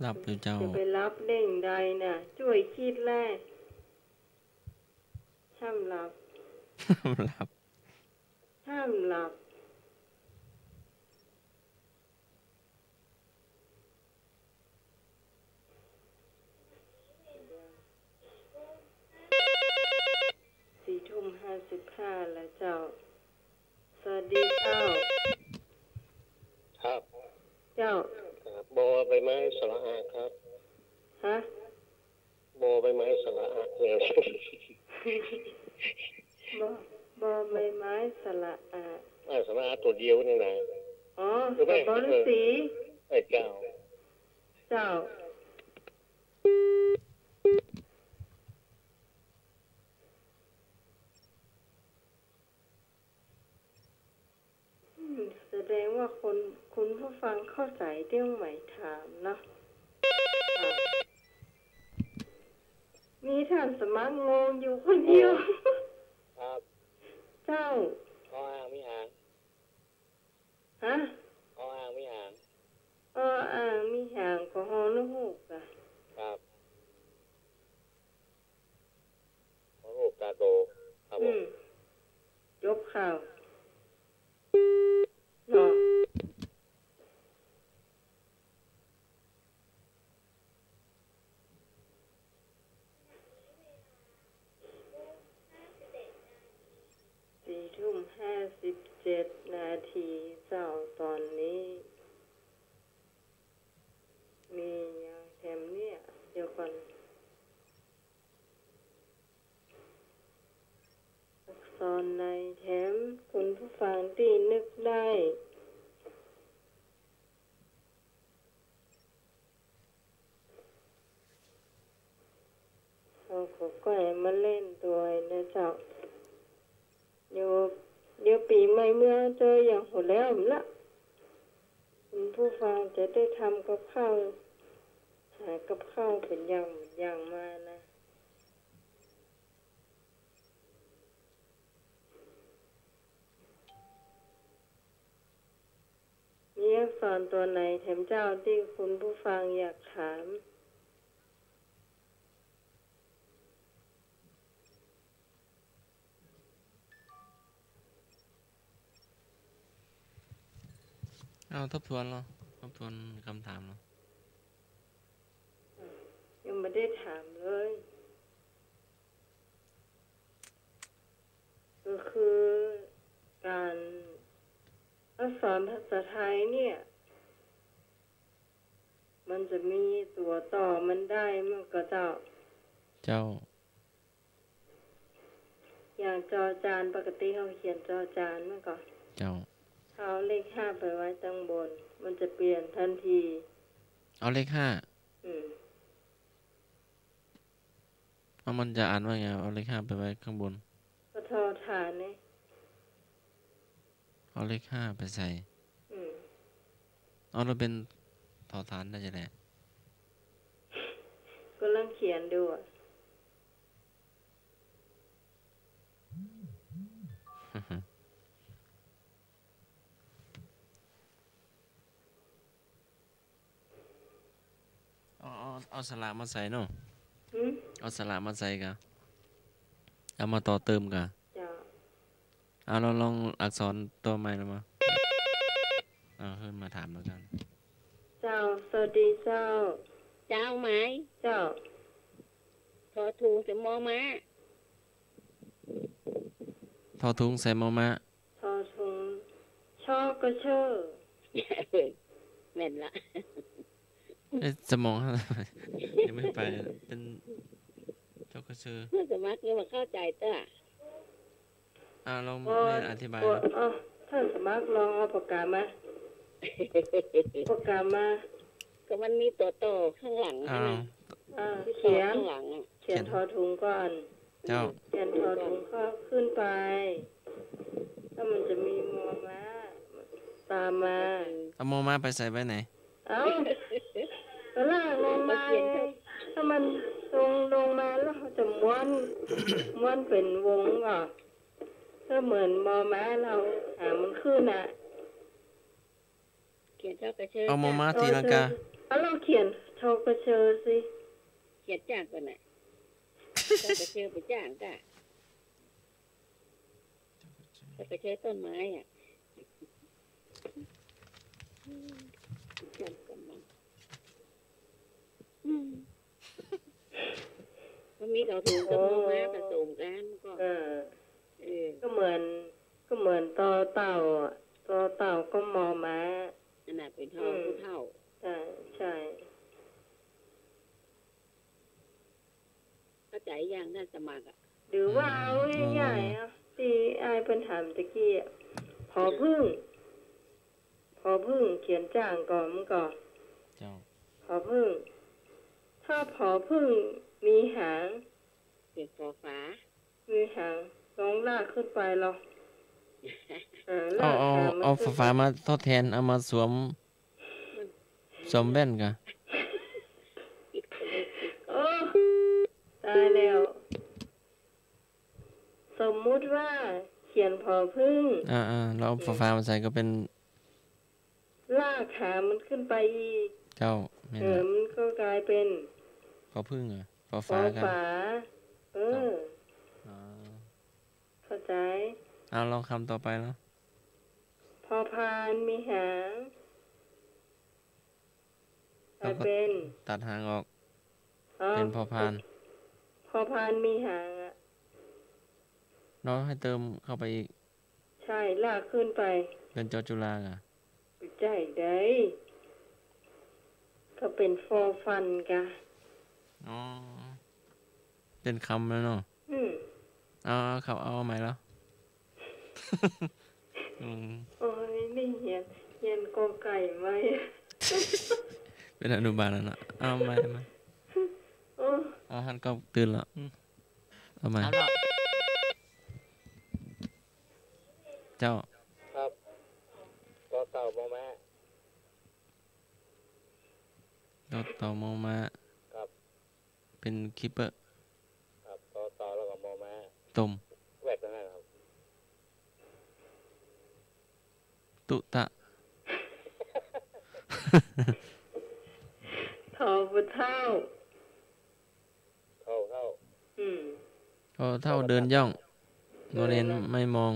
รับอยู่เจ้า จะไปรับเด้งใดน่ะช่วยคิดแลห้ามหลับ รับ ห้ามหลับ4:55แล้วเจ้าสวัสดีเจ้า ครับ เจ้า ครับบอใบไม้สระอาครับ ฮะ บอใบไม้สระอาเนี่ย บอใบไม้สระอา สระอาตัวเดียวนี่นะ อ๋อสบฤาษี เจ้า เจ้าแสดงว่าคุณผู้ฟังเข้าใจเรื่องหมายถามเนาะมีท่านสมัครงงอยู่คนเดียว ครับ เจ้า ข้ออ้างไม่อ่าน ฮะ ข้ออ้างไม่อ่าน มีหางก็ฮอนหูกอ่ะ ครับขอรูปตาโตครับผม จบข่าวเนาะ4:57 นาทีเจ้าตอนนี้ มีอย่างแถมเนี่ยเดี๋ยวก่อนอักษรในแถมคุณผู้ฟังที่นึกได้เราก็แกล้มาเล่นตัวนะเจ้าเดี๋ยวปีใหม่เมื่อเจออย่างหัวแล้วละคุณผู้ฟังจะได้ทำกับข้าวหากับข้าวเป็นอย่างมานะมีอักษรตัวไหนแถมเจ้าที่คุณผู้ฟังอยากถาม เอาทบทวนเหรอทบทวนคำถามเหรอ ยังไม่ได้ถามเลยก็คือการอักษรภาษาไทยเนี่ยมันจะมีตัวต่อมันได้มันก็เจ้า อย่างจอจานปกติเขาเขียนจอจานมันก็ เจ้า เอาเลข5ไปไว้ตั้งบนมันจะเปลี่ยนทันที เอาเลข5เอามันจะอ่านว่าไงเอาเลข5ไปไว้ข้างบน ก็ทอฐานเนี่ย เอาเลข5ไปใส่เอาเราเป็นทอฐานได้จะแหละ ก็ลังเขียนดูอ่ะ เอาสระมาใส่เนาะ หืม เอาสระมาใส่กะเอามาต่อเติมกะ จ้า เอาเราลองอักษรตัวใหม่ลงมาขึ้นมาถามแล้วกัน เจ้าสวัสดีเจ้า เจ้าไหม เจ้า ทอทูจะมอมา ทอทุงใส่มอมะ ทอทุงชอบก็เชื่อ แม่นละ สมอง ยังไม่ไปเป็นเจ้ากระชือ เพื่อสมัครเนี่ยมาเข้าใจเต้อ ลองไม่อธิบายนะ ท่านสมัครลองเอาปากกามาปากกามา ก็มันมีตัวโตข้างหลัง อ้า นะ ว เขียน ข้างหลังอ่ะ เขียนทอทุงก่อน เจ้า เขียนทอทุงก็ขึ้นไปแล้วมันจะมีมอม้าตามมา เอามอมะไปใส่ไว้ไหน เอ้าก็ลากลงมาถ้ามันลงมาแล้วเขาจะม้วนเป็นวงอ่ะก็เหมือนมอม้าเราหามันขึ้นอ่ะ เขี ขียนเท่ากระเชอ เอามอม้าตีลังกา เอาเราเขียนทอกระเชอสิ เขียนจ้างก่อนน่ะเท่ากระเชอไปจ้างจ้ะเท่ากระเชอต้นไม้อ่ะจันกันมั้งมันมีเขาถูกกับมอม้าผสมกันก็ก็เหมือนต่อเต่าอ่ะต่อเต่าก็มอม้าขนาดเป็นทอผู้เท่าใช่เข้าใจอย่างท่านสมัครอ่ะหรือว่าเอาใหญ่ๆอ่ะที่ไอ้ปัญหาตะกี้พอพึ่งเขียนจ้างก่อนมันก่อนพอพึ่งถ้าพอพึ่งมีหางเป็นฟอฟ้ามีหางลองลากขึ้นไปหรอเอาฝามาทดแทนเอามาสวมแว่นกะโอ้ตายแล้วสมมุติว่าเขียนพอพึ่งเราเอาฝามาใส่ก็เป็นลากขามันขึ้นไปอีกเจ้ามันก็กลายเป็นพอพึ่งอ่ะพอฟ้ากันเข้าใจเอาลองคำต่อไปเนาะพอพานมีหางเป็นตัดหางออกเป็นพอพานมีหางอ่ะเนาะให้เติมเข้าไปอีกใช่ลากขึ้นไปเป็นจอจุฬาอ่ะใช่ได้ก็เป็นฟอฟันกะเป็นคำแล้วเนาะเอาใหม่แล้วโอ้ยนี่เฮียนกอไก่ไหมเป็นอนุบาลแล้วนะเอาใหม่ฮันก็ตื่นแล้วเอาใหม่เจ้าครับต่อเต่ามอม้าต่อมอม้าครับเป็นคิปเปอร์ครับต่อแล้วก็มอม้าตุ่มแวดนั่นครับตุตะทอบุเท่าเท่าเดินย่องโนเรนไม่มอง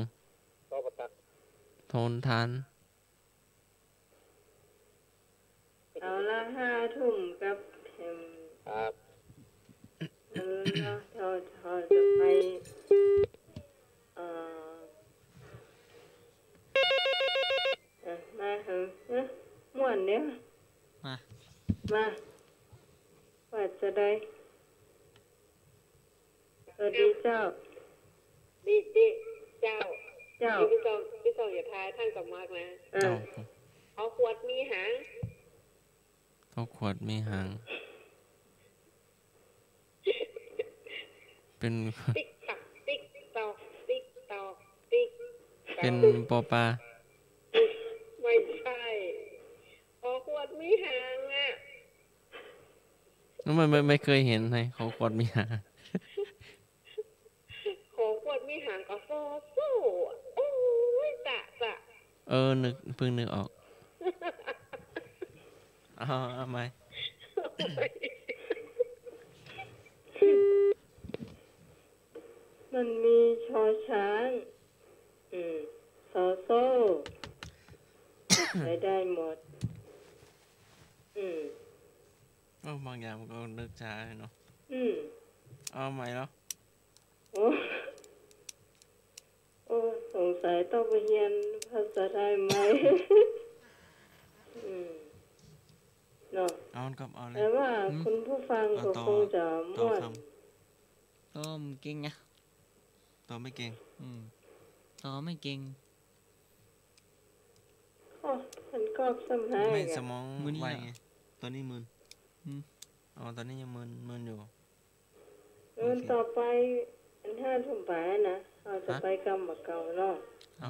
โทนทานเอาละ5 ทุ่มกับครับเราจะไปมาม่วนเนี่ยมาว่าจะได้ดีเจ้าดีเจ้าพี่สองอย่าทายท่านกับมากนะเอาขวดมีหางเป็นติ๊กตักติ๊กตอกเป็นปอปลาไม่ใช่เอาขวดมีหางอ่ะไม่เคยเห็นเลยเขาขวดมีหางขวดมีหางก็โซ่โอ้ยจะเพิ่งนึกออกเอาไหมมันมีชอช้างซอโซ่ได้หมดบางอย่างมันก็นึกช้าเนาะเอาใหม่แล้วสงสัยต้องไปเรียนภาษาไทยไหมเนาะเอาเลยแต่ว่าคุณผู้ฟังก็คงจะม่วนต่อไม่เก่งนะต่อไม่เก่งมันก็สมองไม่สมองไวไงตอนนี้มึนตอนนี้ยังมึนอยู่ต่อไปอัน5 ทุ่มไปนะเราจะไปกำมะเก่าเนาะ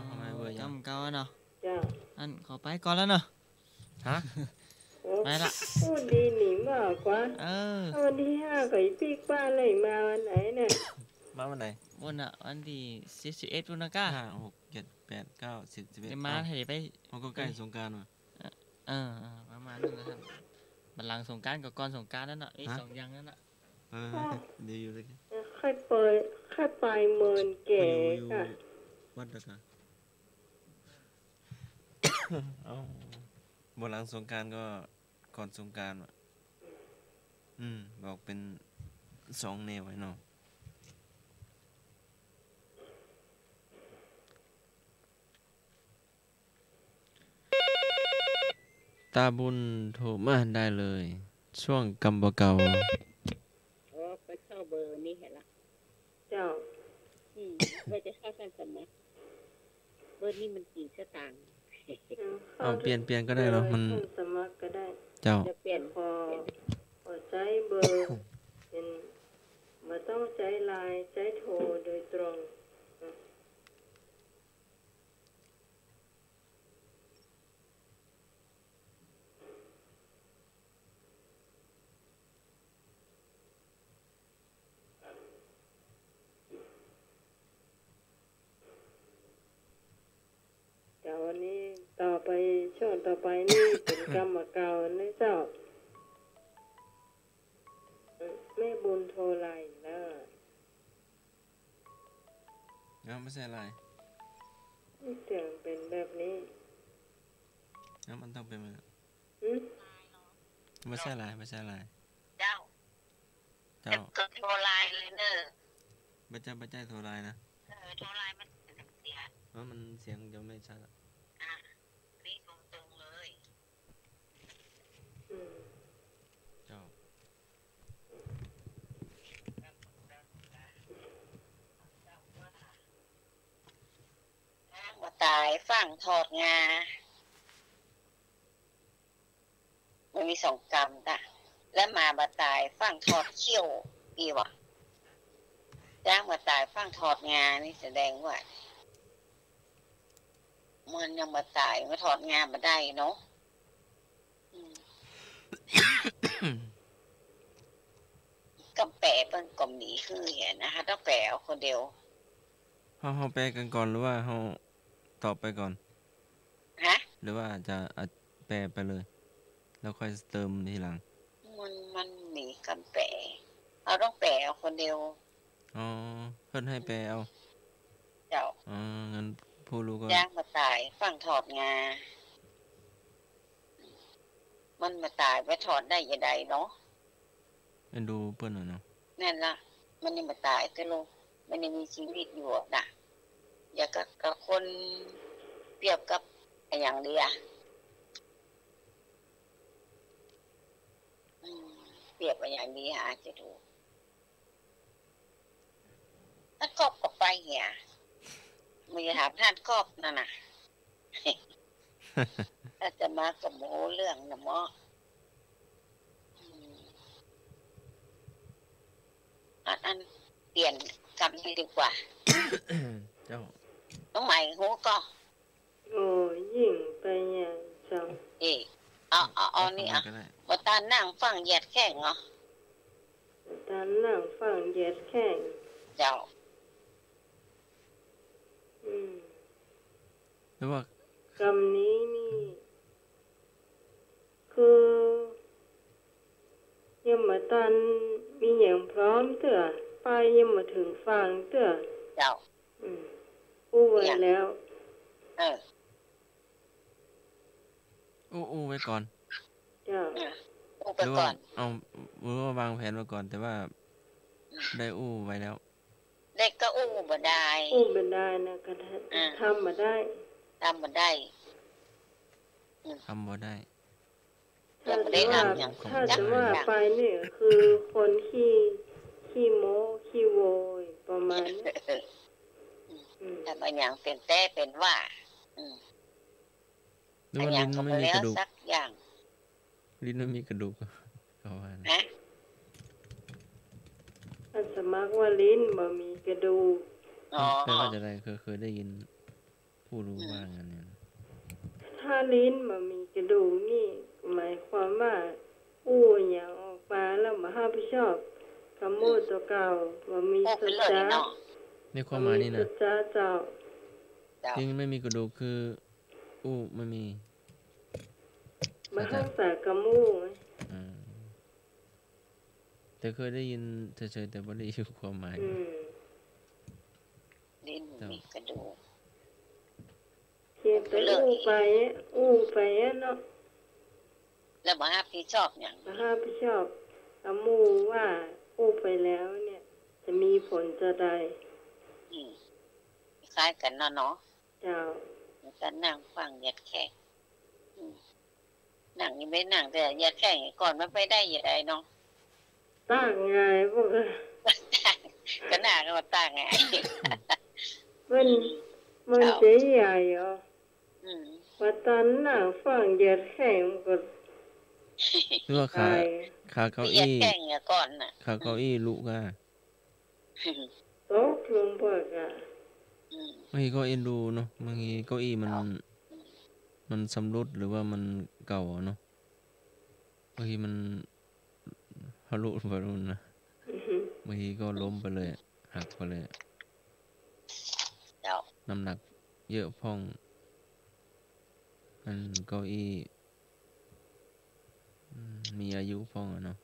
ทำไมเบอร์กำเก่าเนาะจ้าอันขอไปก่อนแล้วเนาะฮะไปละพูดดีหนีมากกว่าวันที่5ก็อีปีกบ้านเลยมาวันไหนเนี่ยมาวันไหนวันที่11ตุลาคม5 6 7 8 9 10 11มาให้ไปมันก็ใกล้สงกรานต์ว่ะ ประมาณนั้นนะครับบัลลังก์สงกรานต์กับก่อนสงกรานต์นั่นน่ะสองอย่างนั่นน่ะดีอยู่เลยค่อยไปเมินแก่ค่ะวัดแล้วกันเอาบัลลังก์สงกรานต์ก็ก่อนสงกรานต์บอกเป็น2แนวไว้เนาะตาบุญโทรมาได้เลยช่วงกำบ่เก่าไปเข้าเบอร์นี่เห็นละเจ้าไปจะเข้ากันสมัครเบอร์นี่มันกี่สตางค์เปลี่ยนก็ได้เนาะมันสมัครก็ได้เจ้าจะเปลี่ยนพอใช้เบอร์เป็นมาต้องใช้ไลน์ใช้โทรโดยตรงวันนี้ต่อไปช่วงต่อไปนี่เป็นกรรมเก่านะเจ้าแม่บุญโทรไลน์นะไม่ใช่อะไรเสียงเป็นแบบนี้มันต้องเป็นแบบไม่ใช่อะไรเจ้าก็โทรไลน์เลยเนอะไม่ใช่โทรไลน์นะโทรไลน์มันเสียมันเสียงจะไม่ชัดนี่ตรงเลยเจ้ามาตายฝั่งถอดงามันมี2 กรรมจ้ะและมาบาตายฝั่งถอดเขี้ยวดีวะจ้างมาตายฝั่งถอดงานี่แสดงว่ามันยังมาตายมาถอดงานมาได้เนาะก็แปะเป็นกลมหนีคือเห็นนะคะต้องแปะเอาคนเดียวเขาแปลกันก่อนหรือว่าเขาตอบไปก่อนหรือว่าจะแปลไปเลยแล้วค่อยเติมทีหลังมันหนีกันแปะเราต้องแปะเอาคนเดียวเพิ่นให้แปลเอาเจ้างั้นผู้รู้ก็ย่างมาตายฝั่งถอดงามันมาตายไปถอดได้ยังไงเนาะเป็นดูเปิ้นเนาะนั่นละมันยังมาตายก็ลงมันยังมีชีวิตอยู่นะอย่ากับคนเปรียบกับอย่างเดียเปรียบอย่างนี้หาจะดูถ้ากอบกับไปเหี้ยมีถามท่านกอบนั่นน่ะถ้าจะมากับโมเรื่องนะหมออันเปลี่ยนคำนี้ดีกว่าเจ้าน้องใหม่หูก็โอ้ยิ่งไปอย่างจังเอานี่ว่าตานั่งฟังเหยียดแข้งเหรอตานั่งฟังเหยียดแข้งเจ้าหรือว่าคำนี้นี่คือยังมาตันมีอย่างพร้อมเถอะไปยังมาถึงฟังเถอะเจ้าอู้ไว้แล้วอู้ไว้ก่อนเจ้าอู้ไปก่อนหรือว่าวางแผนไว้ก่อนแต่ว่าได้อู้ไว้แล้วเด็กก็อู้บ่ได้นะก็ทำมาได้ทำบ่ได้ ถ้าจะว่าไปเนี่ยคือคนขี้โม้ขี้โวยประมาณนี้แต่บางอย่างเป็นแต่เป็นว่าบางอย่างก็ไม่มีกระดูกสักอย่างลิ้นไม่มีกระดูกเขาว่านะถ้าสมัครว่าลิ้นบ่มีกระดูกแต่ว่าจะได้เคยได้ยินผู้รู้ว่างั้นเนี่ยถ้าลิ้นบ่มีกระดูกนี่หมายความว่าอู้อย่างออกมาแล้วมารับผิดชอบคำพูดตัวเก่าบ่มีสัจจะในความหมายนี่นะสัจจะเจ้าจริงไม่มีกระดูกคืออู้ไม่มี มารักษากระมูไหม อ่าแต่เคยได้ยินเฉยๆแต่บ่ได้รู้ความหมาย ลิ้นมีกระดูก เขียนไปอู้ไปเนาะ แล้วบ่รับผิดชอบหยัง มาห้าพี่ชอบกระมูว่าอู้ไปแล้วเนี่ย จะมีผลจะใด คล้ายกันเนาะ เจ้า แล้วก็นั่งฟังเหยียดแขกนั่งยังไม่นั่งแต่เหยียดแขกก่อนมันไปได้ยังไงเนาะ ตั้งไงพวก ก็น่าก็ว่าต่างไง มันจะใหญ่เหรอ อืม ว่าตอนนั่งฟังเหยียดแข่งก็ หรือว่าขา ตาย ขาเก้า เหยียด อี้ แขกเนี่ยก่อนน่ะ ขาเก้าอี้ลุกอ่ะ ตกลงเบิกอ่ะ บางทีก็เอ็นดูเนาะบางทีเก้าอี้มันชำรุดหรือว่ามันเก่าอะเนาะบางทีมันทะลุไปนู่นนะบางทีก็ล้มไปเลยอะหักไปเลยอะ เจ้า น้ำหนักเยอะพ่องมันเก้าอี้มีอายุพ่องอะเนาะ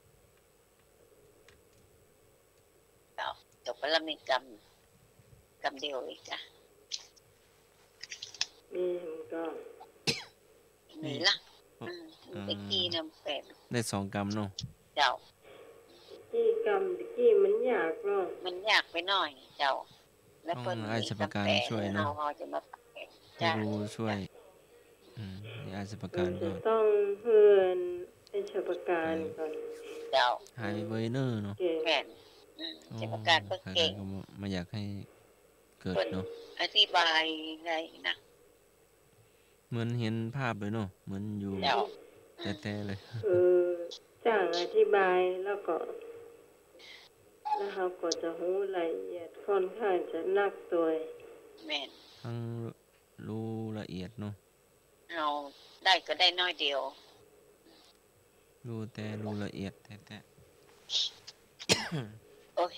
เจ้าจบไปแล้วมีกรรมเดียวอีกอ่ะ มีมันก็ มีละตะกี้น้ำเป็ด ได้2 กรัมเนาะ เจ้า ที่กรรมตะกี้มันยากเนาะ มันยากไปหน่อยเจ้า แล้ว ต้ เพิ่ อน งอาชญการช่วยเนาะ เราจะมาแปะ ผู้ จ้า รู้ช่วยมีอาชญการ จะ ก็ ต้องเพื่อนให้ชาวการก่อน เจ้า ไฮเวเนอร์เนาะ เก่ง แม่นจะประการเพื่อเก่ง ก็มาอยากให้เกิด เพิ่น เนาะ อธิบายอะไรนะ เหมือนเห็นภาพเลยเนาะเหมือนอยู่ เจ้า แต่เลย จ้างอธิบายแล้วก็ แล้วเขาก็จะรู้รายละเอียดค่อนข้างจะหนักตัว แม่น ทั้งรู้ละเอียดเนาะ เราได้ก็ได้น้อยเดียว รู้ละเอียดแต่ โอ้ย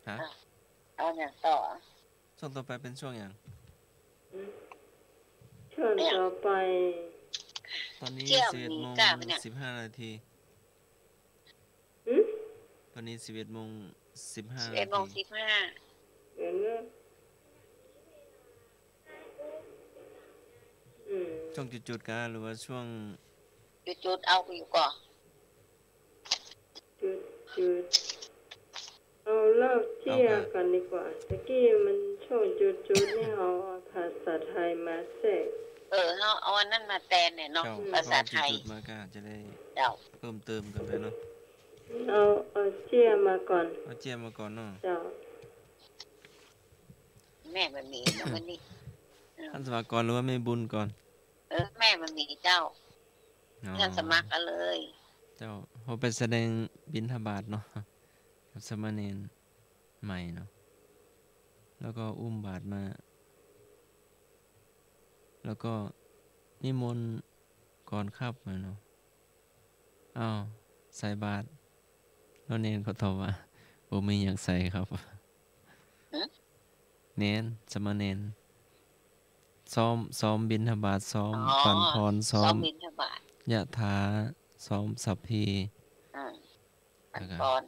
ฮะ เอาอย่างต่อ ช่วงต่อไปเป็นช่วงอย่าง ช่วงต่อไป ตอนนี้ เที่ยว 11 มี โมง กล้าไหมเนี่ย 15 นาที อืม ตอนนี้11 โมง 15 นา 11 โมง ที 15 เดี๋ยวนะช่วงจุดๆกันหรือว่าช่วง จุดๆเอาอยู่ก่อน จุดเอาเล่าเที่ยกันดีกว่าตะกี้มันช่วงจุดนี่เอาภาษาไทยมาแทรก เอาอันนั้นมาแทนเนี่ยเนาะ เจ้า ภาษาไทย จุดๆมาก็จะได้ เจ้า เพิ่มเติมกันไปเนาะ เอาเที่ยมาก่อน เอาเจียมมาก่อนเนาะ เจ้า แม่มันมีนะวันนี้ ท่านสมัครก่อนหรือว่าไม่บุญก่อน แม่มันมีเจ้า อ๋อ ท่านสมัครกันเลย เจ้าพอไปแสดงบิณฑบาตเนาะกับสามเณรใหม่เนาะแล้วก็อุ้มบาตรมา แล้วก็นิมนต์ก่อนครับมาเนาะอ้าวใส่บาตรแล้วเนนเขาตอบว่าบ่มีหยังใส่ครับเนนสามเณรซ้อมบิณฑบาตซ้อมปันพรซ้อ ซ้อ ม มบิณฑบาต ยะถาซ้อมสัพพี ปันปอน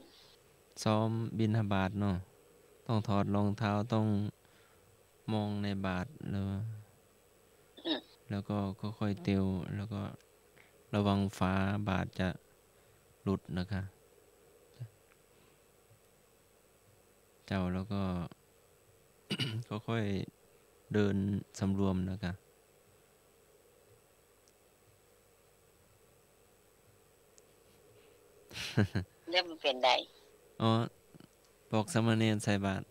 ซ้อมบิณฑบาตเนาะต้องถอดรองเท้าต้องมองในบาตรแล้วก็ค่อยๆเตียวแล้วก็ระวังฝาบาตรจะหลุดนะคะ เจ้าแล้วก็ ค่อยๆเดินสำรวมนะคะ เรื่องมันเป็นใด อ๋อบอกสามเณรใส่บาตร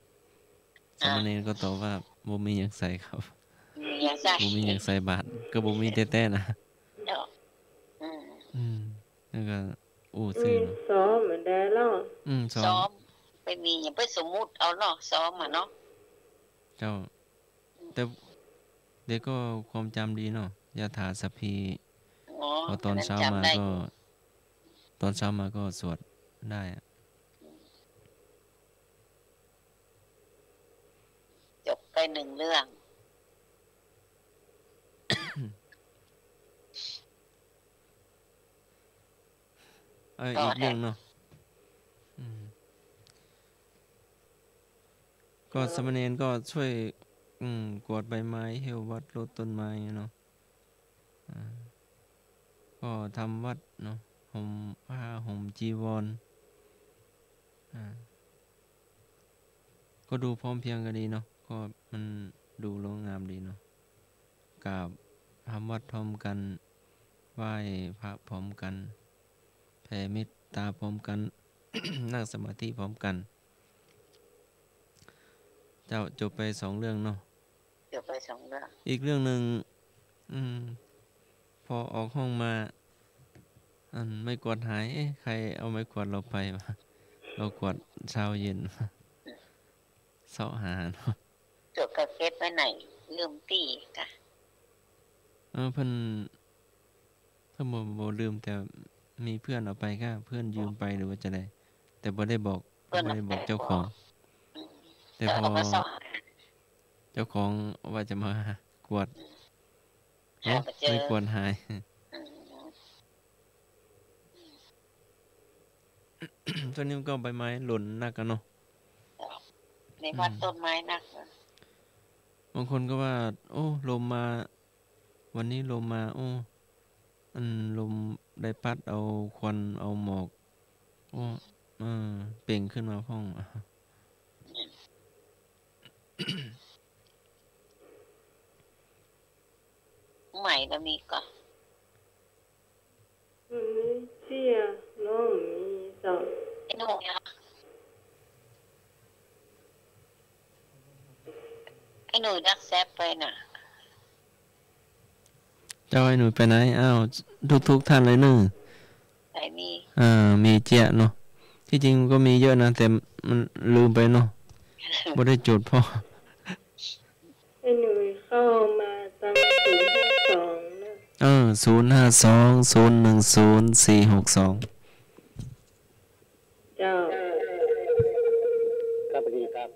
สามเณรก็ตอบว่าบ่มีหยังใส่ครับ มีอย่างใส่ บ่มีหยังใส่บาตรก็บ่มีแต่ๆนะ เนาะ แล้วก็อู้ มี ซื่อเนาะ ซ้อมเหมือนได้เล่า ซ้อ ซ้อ ม มไปมีอย่างไปสมมุติเอาเนาะซ้อมเนาะ เจ้า แต่เด็กก็ความจำดีเนาะยะถาสัพพีพอตอนเช้ามาก็ ตอนเช้ามาก็สวดได้อะ จบไปหนึ่งเรื่อง อีกเรื่องเนาะก็สามเณรก็ช่วยกวาดใบไม้เหี่ยววัดรดต้นไม้เนาะก็ทำวัดเนาะห่มผ้าห่มจีวรก็ดูพร้อมเพรียงกันดีเนาะก็มันดูโรงงามดีเนาะกราบทำวัดพร้อมกันไหว้พระพร้อมกันแผ่เมตตาพร้อมกัน นั่งสมาธิพร้อมกันเจ้าจบไป2 เรื่องเนาะจบไป2 เรื่องอีกเรื่องหนึ่งพอออกห้องมาไม่กวาดหายใครเอาไม้กวาดเราไปวะเรากวาดเช้าเย็นเสาะหาเนาะจบกับเก็บไว้ไหนลืมตีกะเพิ่นบ่ลืมแต่มีเพื่อนเอาไปก็เพื่อนยืมไปหรือว่าจะได้แต่บ่ได้บอกเจ้าของแต่พอเจ้าของว่าจะมากวาดไม่กวาดหายตัวนี้มันก็ใบไม้หล่นนักกันเนาะในวัดต้นไม้นักบางคนก็ว่าโอ้ลมมาวันนี้ลมมาโอ้ลมได้พัดเอาควันเอาหมอกโอ้เปล่งขึ้นมาพ้องใหม่แล้วมีก็เจียน้องมีสาวไอ้หนูเนี่ยไอ้หนูดักแซบไปน่ะเจ้าไอ้หนูไปไหนอ้าวทุกท่านเลยเนอะไหนมีมีเจียเนาะที่จริงก็มีเยอะนะแต่มันลืมไปเนาะบ่ได้จดพ่อไอ้หนูเข้ามาตั้ง052นะ052010462เจ้าครับดีครับ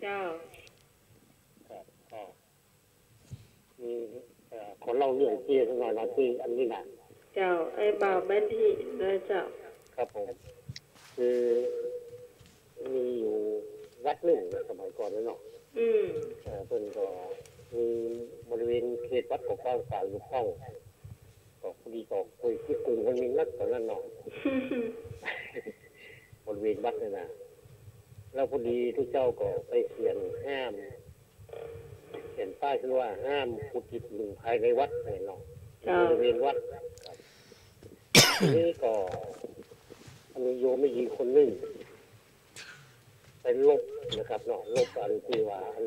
เจ้ามีคนเล่าเรื่องที่สักหน่อยนะที่อันนี้นะเจ้าไอ้บ่าวแม่นที่นะเจ้าครับผมคือมีอยู่วัดหนึ่งสมัยก่อนแล้วเนาะเพิ่นก็มีบริเวณเขตวัดของกว้างกว่าลูกห้องก็พอดีก็คุยที่กรุงมันมีนักตอนนั้นเนาะบริเวณวัดเนี่ยนะแล้วพอดีทุกเจ้าก็ไปเขียนห้ามเขียนป้ายขึ้นว่าห้ามขุดดิบอยู่ภายในวัดเนี่ยเนาะบริเวณวัดทีนี้ก็มีโยมไม่กี่คนนึงไปลบนะครับเนาะลบอันที่ว่าอัน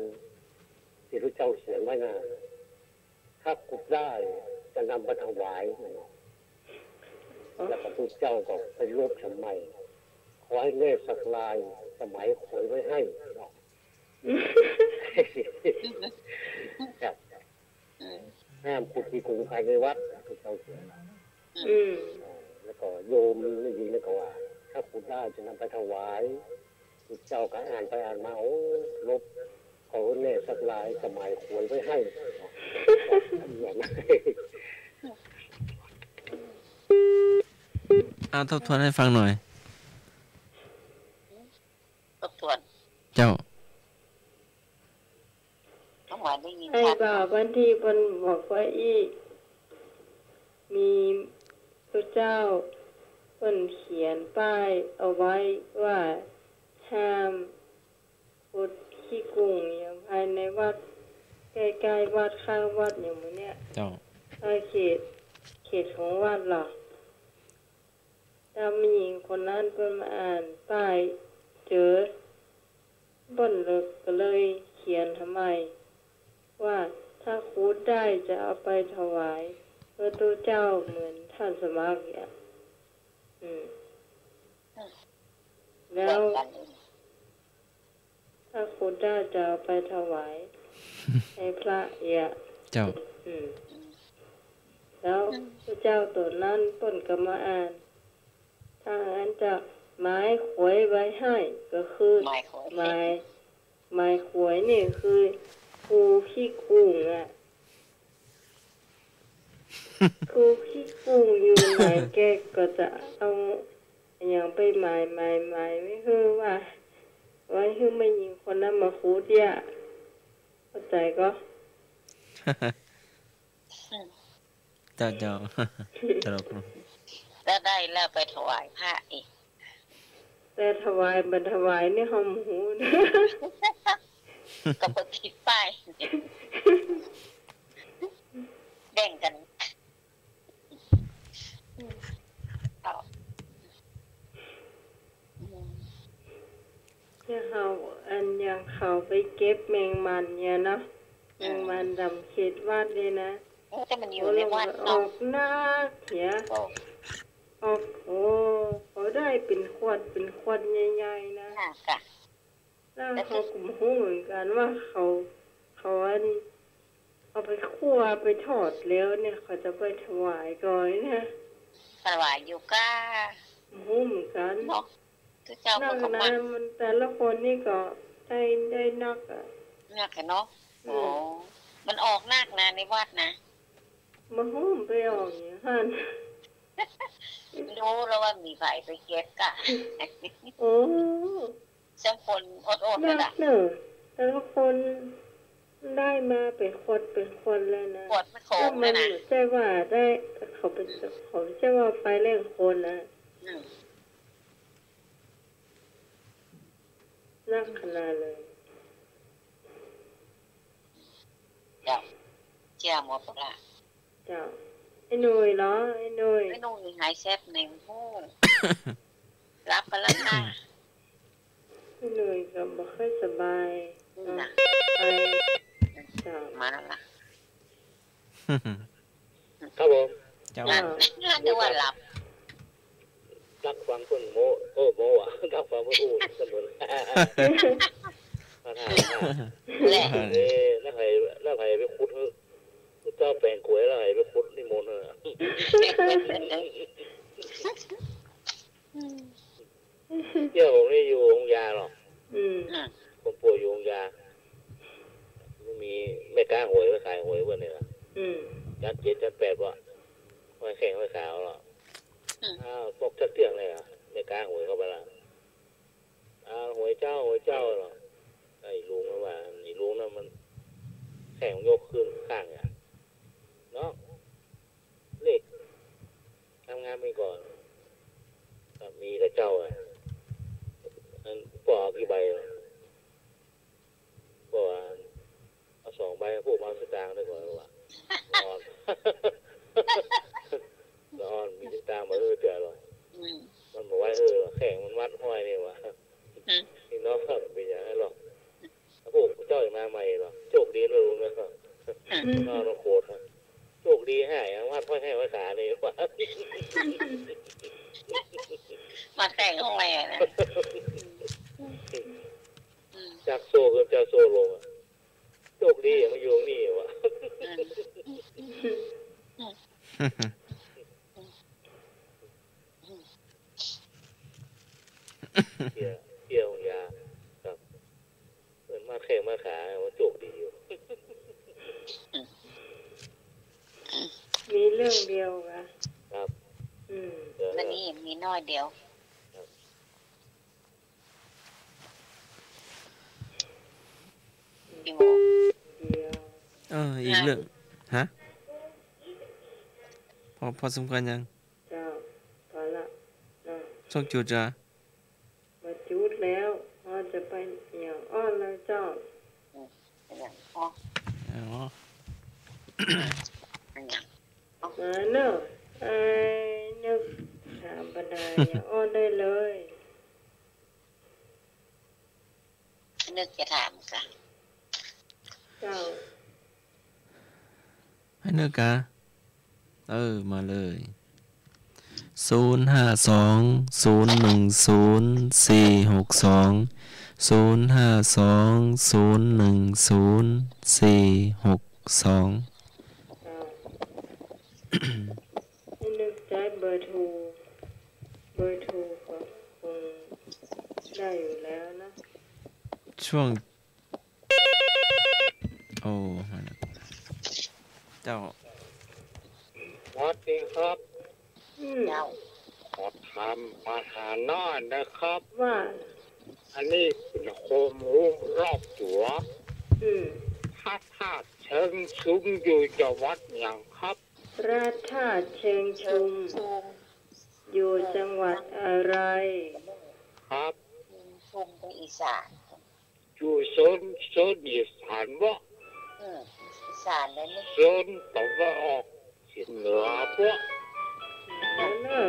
ที่พระเจ้าเขียนไว้นะถ้าขุดได้จะนำไปถวายเนาะแล้วพระเจ้าก็ไปลบทำไมขอให้เนตรสักลายสมัยขวยไว้ให้เนาะครับห้ามขุดที่กรุงภายในวัดพระเจ้าเขียนแล้วก็โยมไม่ดีแล้วก็ว่าถ้าขุดได้จะนำไปถวายเจ้าก็อ่านไปอ่านมาโอ้ลบขอเนตรสักลายสมัยขวยไว้ให้ทบทวนให้ฟังหน่อยทบทวนเจ้าไอ้บ่าววันที่เพิ่นบอกว่าอีกมีพระเจ้าเพิ่นเขียนป้ายเอาไว้ว่าห้ามขุดขี้กุ้งอย่างภายในวัดใกล้ๆวัดข้างวัดอย่างมื้อเนี้ยเจ้าเขตของวัดหรอถ้ามีหญิงคนนั้นเพิ่นมาอ่านป้ายเจอเพิ่นก็เลยเขียนทำไมว่าถ้าขุดได้จะเอาไปถวายพระตู้เจ้าเหมือนท่านสมัครอย่างแล้วถ้าขุดได้จะเอาไปถวายให้พระเจ้าแล้วพระเจ้าตัวนั้นเพิ่นก็มาอ่านถ้างั้นจะไม้ขวยไว้ให้ก็คือไม้ขวยนี่คือภูขี้กุ้ง ครูขี้กุ้งอยู่ไหนแกก็จะเอาอย่างไปหมายไม่คือว่าไว้คือไม่ยิงคนนั้นมาคูเดียเข้าใจก็ เจ้าตลก แล้วได้แล้วไปถวายพระอีก แต่ถวายบันถวายนี่หอมหูนะ ก็ไปคิดไปแบ่งกันเอา เนี่ยเขาอันอย่างเขาไปเก็บแมงมันเนี่ยเนาะแมงมันดำเขตวัดเลยนะ แต่มันอยู่ในวัด อ เนาะ อกหน้าเหียออกโอ้เขาได้เป็นขวดใหญ่ๆนะ น่ะกะ แล้วเขากลุ่มหูเหมือนกันว่าเขาอันเอาไปคั่วไปทอดแล้วเนี่ยเขาจะไปถวายก่อนนะ ถวายอยู่ก้า หูเหมือนกัน เนาะทุกเจ้า นั ก็ ก ของ นะ มัน มันแต่ละคนนี่ก็ได้นักอ่ะ เนี่ยค่ะเนาะโอ้มันออกนักนะในวัดนะ มาหูไปออกอย่างนี้ฮัน รู้แล้วว่ามีไผไปเก็บกะ โอ้ สักคนอดๆ นั เลย ก ล่ะ เนอะแต่ละคนได้มาเป็นคนเลยนะ ปวดไม่โค ถ้าง เล มั ย น นะ ไม่ใช่ว่าได้เขาเป็นเขาไม่ใช่ว่าไปเล่นคนนะ อืม นักขนาดเลย เดี๋ยวเจียหมดละ เจ้าไอ้หนุ่ยเหรอไอ้หนุ่ย ไม่นุ่งหายแซ่บในหูรับไปแล้วค่ะ ไอ้หนุ่ยก็บ่ค่อยสบาย นี่นะ ไปเจ้า มาแล้วล่ะ ครับผม เจ้า งานจะว่าหลับ รักฟังคนโมโมอ่ะรักฟังคนอู้สนุนมาถาม แหละ แล้วใครไปขุดเจ้าแปลงกล้วยแล้วใครไปขุดนิมนต์เที่ยวผมนี่อยู่องค์ยาหรอก อืม ผมป่วยอยู่องค์ยามีแม่ก้าหวยไปขายหวยวันนี้ละ อืม จัด7 จัด 8ว่ะหวยแข่งหวยขาวหรออ้าวตกชักเที่ยงเลยอ่ะแม่ก้าหวยเข้าไปละหวยเจ้าหรอไอ้ลุงนะว่าไอ้ลุงนะมันแข่งยกขึ้นข้างอ่ะเนาะเลขทำงานไปก่อนมีกับเจ้าอ่ะปอกกี่ใบก็ว่าเอา2 ใบพวกมาสตางค์ได้ก่อนว่าอ่อนแล้วอ่อนมีสตางค์มาเจอหรอมันบอกว่าแข่งมันวัดห้อยนี่วะนี่น้องเป็นอย่างนั้นหรอกพวกเจ้าอย่างมาใหม่หรอโชคดีนะลุงนะครับน้องโคตรโชคดีให้วัดห้อยให้วัดขาเนี่ยวะ มาแข่งห้องแม่นะ จากโซ่ขึ้นจากโซ่ลงโชคดีมาอยู่นี่วะเที่ยวยาครับเหมือนมาแข่งมาขาว่าโชคดีอยู่ มีเรื่องเดียวอะ ครับ อืม วันนี้มีน้อยเดียวพี่โม เดียว อีกเรื่องฮะพอสมควรยัง เจ้าพอละนะ ช่วงจุดจ้ะ มาจุดแล้วพอจะไปอย่างอ้อนแล้วเจ้า เป็นอย่างพ่อ อ๋อ เป็นอย่าง มาเนอะไอ้นึกถามบรรดาอย่างอ้อนได้เลย นึกจะถามกัน เจ้า ให้เนื้อกะมาเลย052010462ให้นึกได้เบอร์โทรก็คงได้อยู่แล้วนะ ช่วงโอ้มาแล้วเจ้า ครับ เจ้า ขอทำมาหาหน้านะครับ ว่า อันนี้เป็นโคมหมูรอบตัว พระธาตุเชิงชุมอยู่จังหวัดอย่างครับ พระธาตุเชิงชุม อยู่จังหวัดอะไร ครับ ชุมเป็นอีสาน อยู่โซนอีสานวะ อีสานเลยนี่ โซนตะวันออกเฉียงเหนือพวก แล้วเนอะ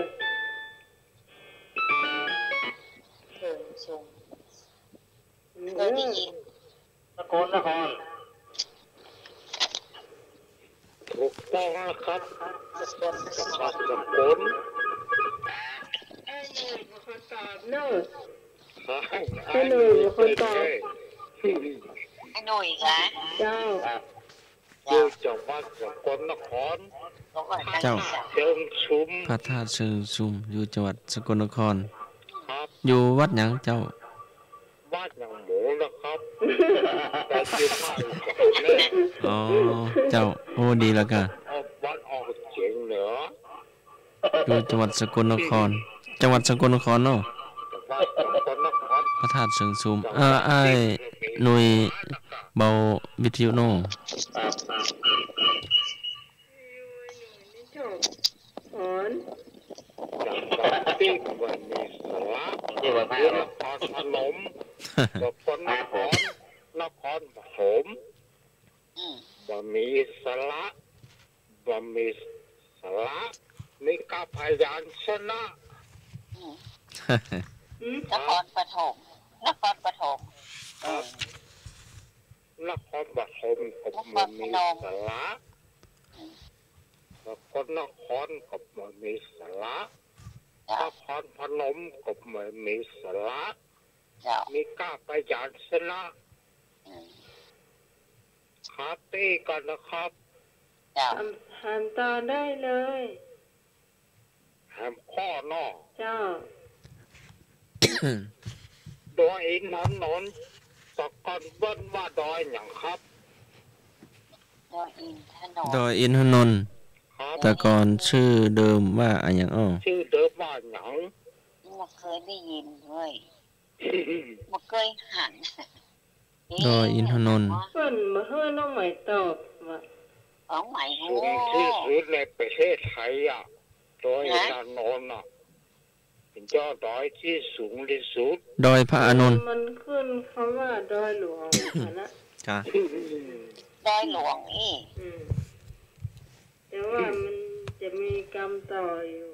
เชิงชุม เน เคยได้ อะ ยิน นครถูกต้องนะครับ สกล จังหวัดสกล เนอะ ใช่ ให้หนูเป็นคนตอบ ไอ้หนุ่ยคะ เจ้า อยู่จังหวัดสกลนคร บอกว่า เจ้า เชิงชุม พระธาตุเชิงชุมอยู่จังหวัดสกลนคร ครับ อยู่วัดหยังเจ้า บ้านอย่างหมูนะครับแต่อยู่ภาคอีสานเนี่ย อ๋อ เจ้า โอ้ดีแล้วกัน เอาบ้านออกเฉียงเหนือ อยู่จังหวัดสกลนคร จังหวัดสกลนครเนาะ จังหวัดสกลนคร พระธาตุเชิงชุมอ้ายหน่วยเบาวิทยุเนาะ สอน จังหวัดที่มันมีสาระที่ว่านครพนมสกลนครนครปฐมบ่มีสาระบ่มีสาระมีกับพยัญชนะ นครปฐมนครปฐม ครับนครปฐมกับมันมีสาระสกลนครกับมันมีสาระนครพนมกับมันมีสาระ เจ้า มีกับพยัญชนะครับตีกันนะครับ เจ้า ทำต่อได้เลย แถมข้อนอก เจ้า ดอยอินทนนท์สกลเบิ้นว่าดอยอย่างครับ ดอยอินทนนท์ ดอยอินทนนท์ ครับ แต่ก่อนชื่อเดิมว่าอะไรอย่างอ้อ ชื่อเดิมว่าหยัง ไม่เคยได้ยินเว้ยไม่เคยหัน ดอยอินทนนท์ เพิ่นมาเฮือน้องใหม่ตอบว่า ของใหม่โห สูงที่สุดในประเทศไทยอ่ะดอยอินทนนท์อ่ะเป็นยอดดอยที่สูงที่สุด ดอยพระอานนท์ มันขึ้นคำว่าดอยหลวงนะ จ้ะ ดอยหลวงนี่ แต่ว่ามันจะมีกรรมต่ออยู่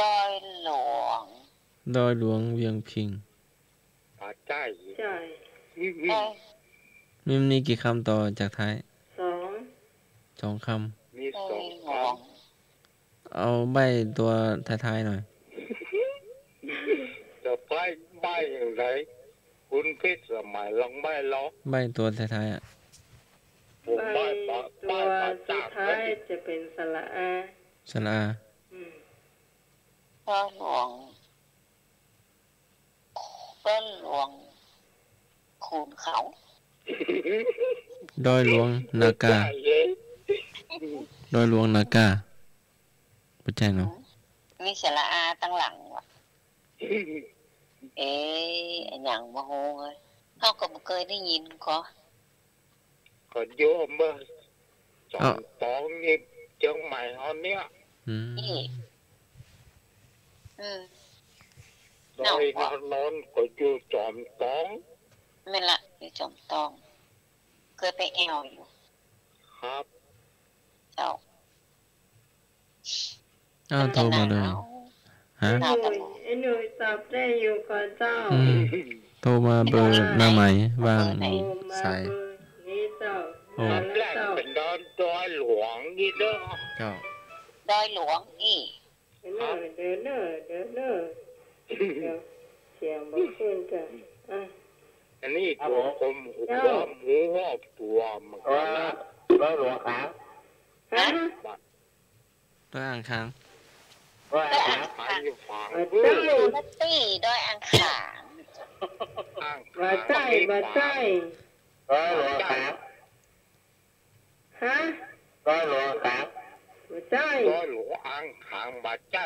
ดอยหลวง ดอยหลวงเวียงพิง ป่าใจ ใช่ ดอย มีกี่คำต่อจากท้าย สอง 2 ค มี ด ส อ อย ง หล คว ง ำเอาใบตัวท้ายๆหน่อย จะไปใบอย่างไรคุณพิษสมัยลองใบล้อ ใบตัวท้ายๆอ่ะ ผม ใบ ใบปะ ตั ใบ ว ปะ สุ จา ด ก ท้ายจะเป็นสระอา สระอา ดอยหลวงดอยหลวงคูนเขา ดอยหลวงนากา ดอยหลวงนากาบ่ใช่เนาะ มีสระอาตั้งหลังว่ะเอ๊ะไอ้หยังมาโหเลยเขาก็บ่เคยได้ยินก็ ก็โยมเมื่อสองตองนี่เชียงใหม่เขาเนี่ย อืม นี่ดอยอินทนนท์ก็อยู่จอมตอง ไม่ละอยู่จอมตอง เคยไปแอวอยู่ ครับ เจ้า อ้าวโทรมาเลย ฮะ ไอ้หนุ่ยตอบได้อยู่ก่อนเจ้า อืมโทรมาเบอร์หน้าใหม่วาง โทรมา สาย เบอร์นี้เจ้า โอ้ ตอนแรก เจ้า เป็นดอยหลวงนี่เด้อ เจ้า ดอยหลวงนี่ เดินเนอะเสียงบ่ขึ้นจ้ะอ่ะ อันนี้ตัวผมหัวหมูหอบตัวมันก็นะดอยหลวงครับ ฮะ ตัวอ่างค้าง ดอยหลวงขายอยู่ฝั่ง ว่า บื้ ใต้ นัตตี้ดอยอังขาง ว่าใต้ว่าใต้ ดอยหลวงครับ ฮะ ดอยหลวงครับ ว ใช่ ก็หลวงอ่างขางบาดใจ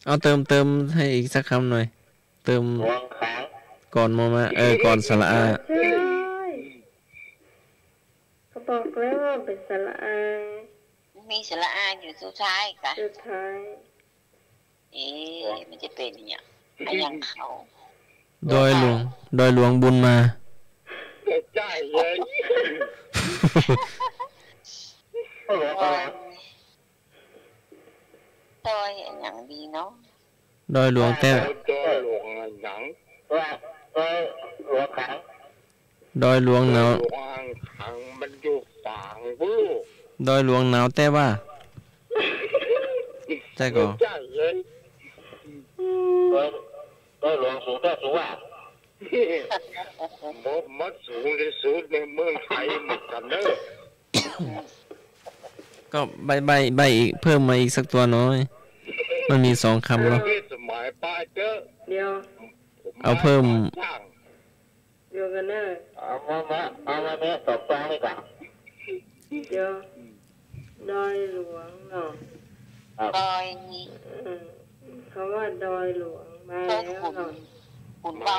เอาเติมให้อีกสักคำหน่อย เติม หลวงขาง ก่อนมอมาก่อนสระอา ใช่เขาบอกแล้วว่าเป็นสระอา มีสระอาอยู่สุดท้ายค่ะ สุดท้าย มันจะเป็นอย่างไอ้ยังเขา ดอยหลวงบุญมา ใจเลยหลวงขาง ตอยอย่างดีเนาะ ดอยหลวงแต่ ก็หลวงหนังว่าหลวงขาง ดอยหลวงหนาว หลวงอ่างขางมันอยู่ฝั่งกูลูก ดอยหลวงหนาวแต่ว่าใช่ก่อ ใจเลยก็หลวงสูงก็สูงอ่ะมันสูงที่สุดในเมืองไทยหมดกันเนอะ ก็ใบอีกเพิ่มมาอีกสักตัวน้อย มันมี2 คำเนาะ สมัยป้าเจอ เดี๋ยว เอาเพิ่ม เดี๋ยวกันเนอะ เอามาเนี่ยตบตาให้ก่อน เดี๋ยวดอยหลวงเนาะ ตอยนี่ คำว่าดอยหลวงมา ก็ แล้ว ขุน เนาะ ขุนเบา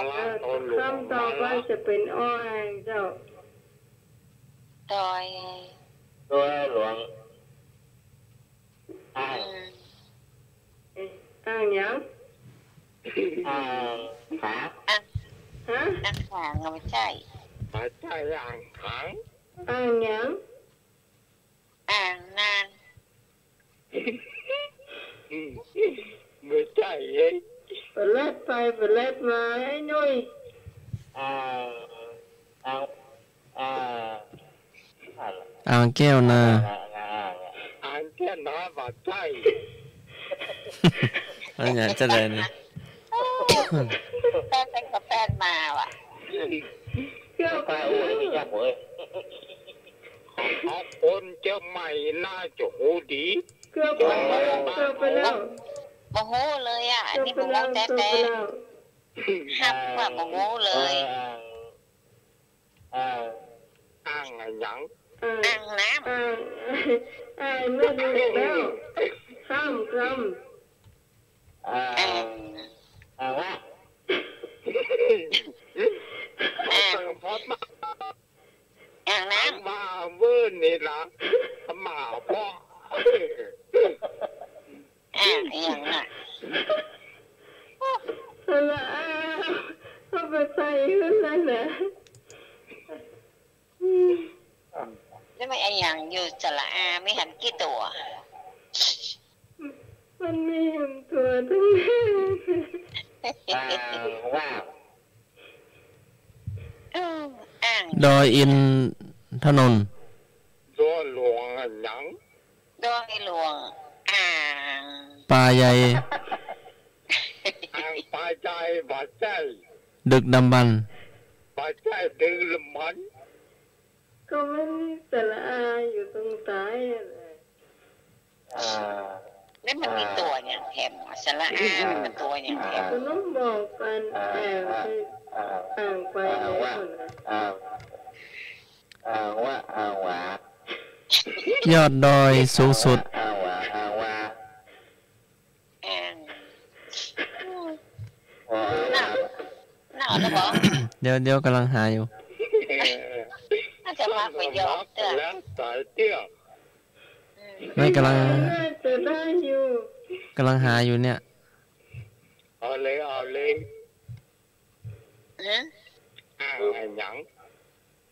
คำต่อไปจะเป็นอ้อแองเจ้า ตอย ตัวหลวงอ่าง อ่างหยัง อ่างขาง ฮะ นักข่างไม่ใช่ หายใจอ่างขาง อ่างหยัง อ่างนาน ไม่ใช่เอง เปิดเล็ดไปเปิดเล็ดมาไอ้นุ้ย อ่างอ่างอ่าง อ่างแก้วนา อ่างแค่น้ำบาดใจ อันนี้จะได้เนี่ย แฟนเป็นกับแฟนมาว่ะ เกี่ยวกับ คนเจ้าใหม่น่าจะหูดี เกี่ยวกับเกี่ยวไปแล้ว โมโหเลยอ่ะอัน เกี่ยว นี้ ไป โมโห แล้ว แต่ เกี่ยว แต่ ไปแล้ว ห้ามว่าโมโหเลย อ่างอะไรหยัง อ่างน้ำ อ่างไม่ดูแล้วห้ามกร อ่า อ่าง อ่างว่า อ่าง พอดมา อ่างน้ มาเวิร์นี่ละมาพ่อ ำอ่างอย่างน่ะ ำแล้วเอาไปใส่ขึ้นแล้วนะ แล้วไม่ไอ้อย่างอยู่สระอาไม่หันกี่ตัว มันมีตัวทั้งนั้น อ่างว่า อ่าง ดอยอินถนน ตัวหลวงอะไรหยัง ดอยหลวงอ่าง ป่าใหญ่ อ่างปลายใจบาดใจ ดึกดำบรรพ์ บาดใจดึงลมัน ก็มันแต่ละอาอยู่ตรงซ้ายอะไร แล้วมันมีตัวอย่างแถมสระอามันตัวอย่างแถม ก็ต้องบอกกันแอบไปอ่างไปแล้วนะ อ่างว่าอ่างว่าย อดดอยสูงสุด อ่างว่าอ่างว่า อ่าง อ๋อ น่าจะบอก เดี๋ยวกำลังหาอยู่ น่าจะมาไปยอมเถอะ แล้วสายเตี้ย ไม่กำลัง น่าจะได้อยู่ หาอยู่เนี่ย เอาเลยเอาเลย ฮะ อ่างอะไรหยัง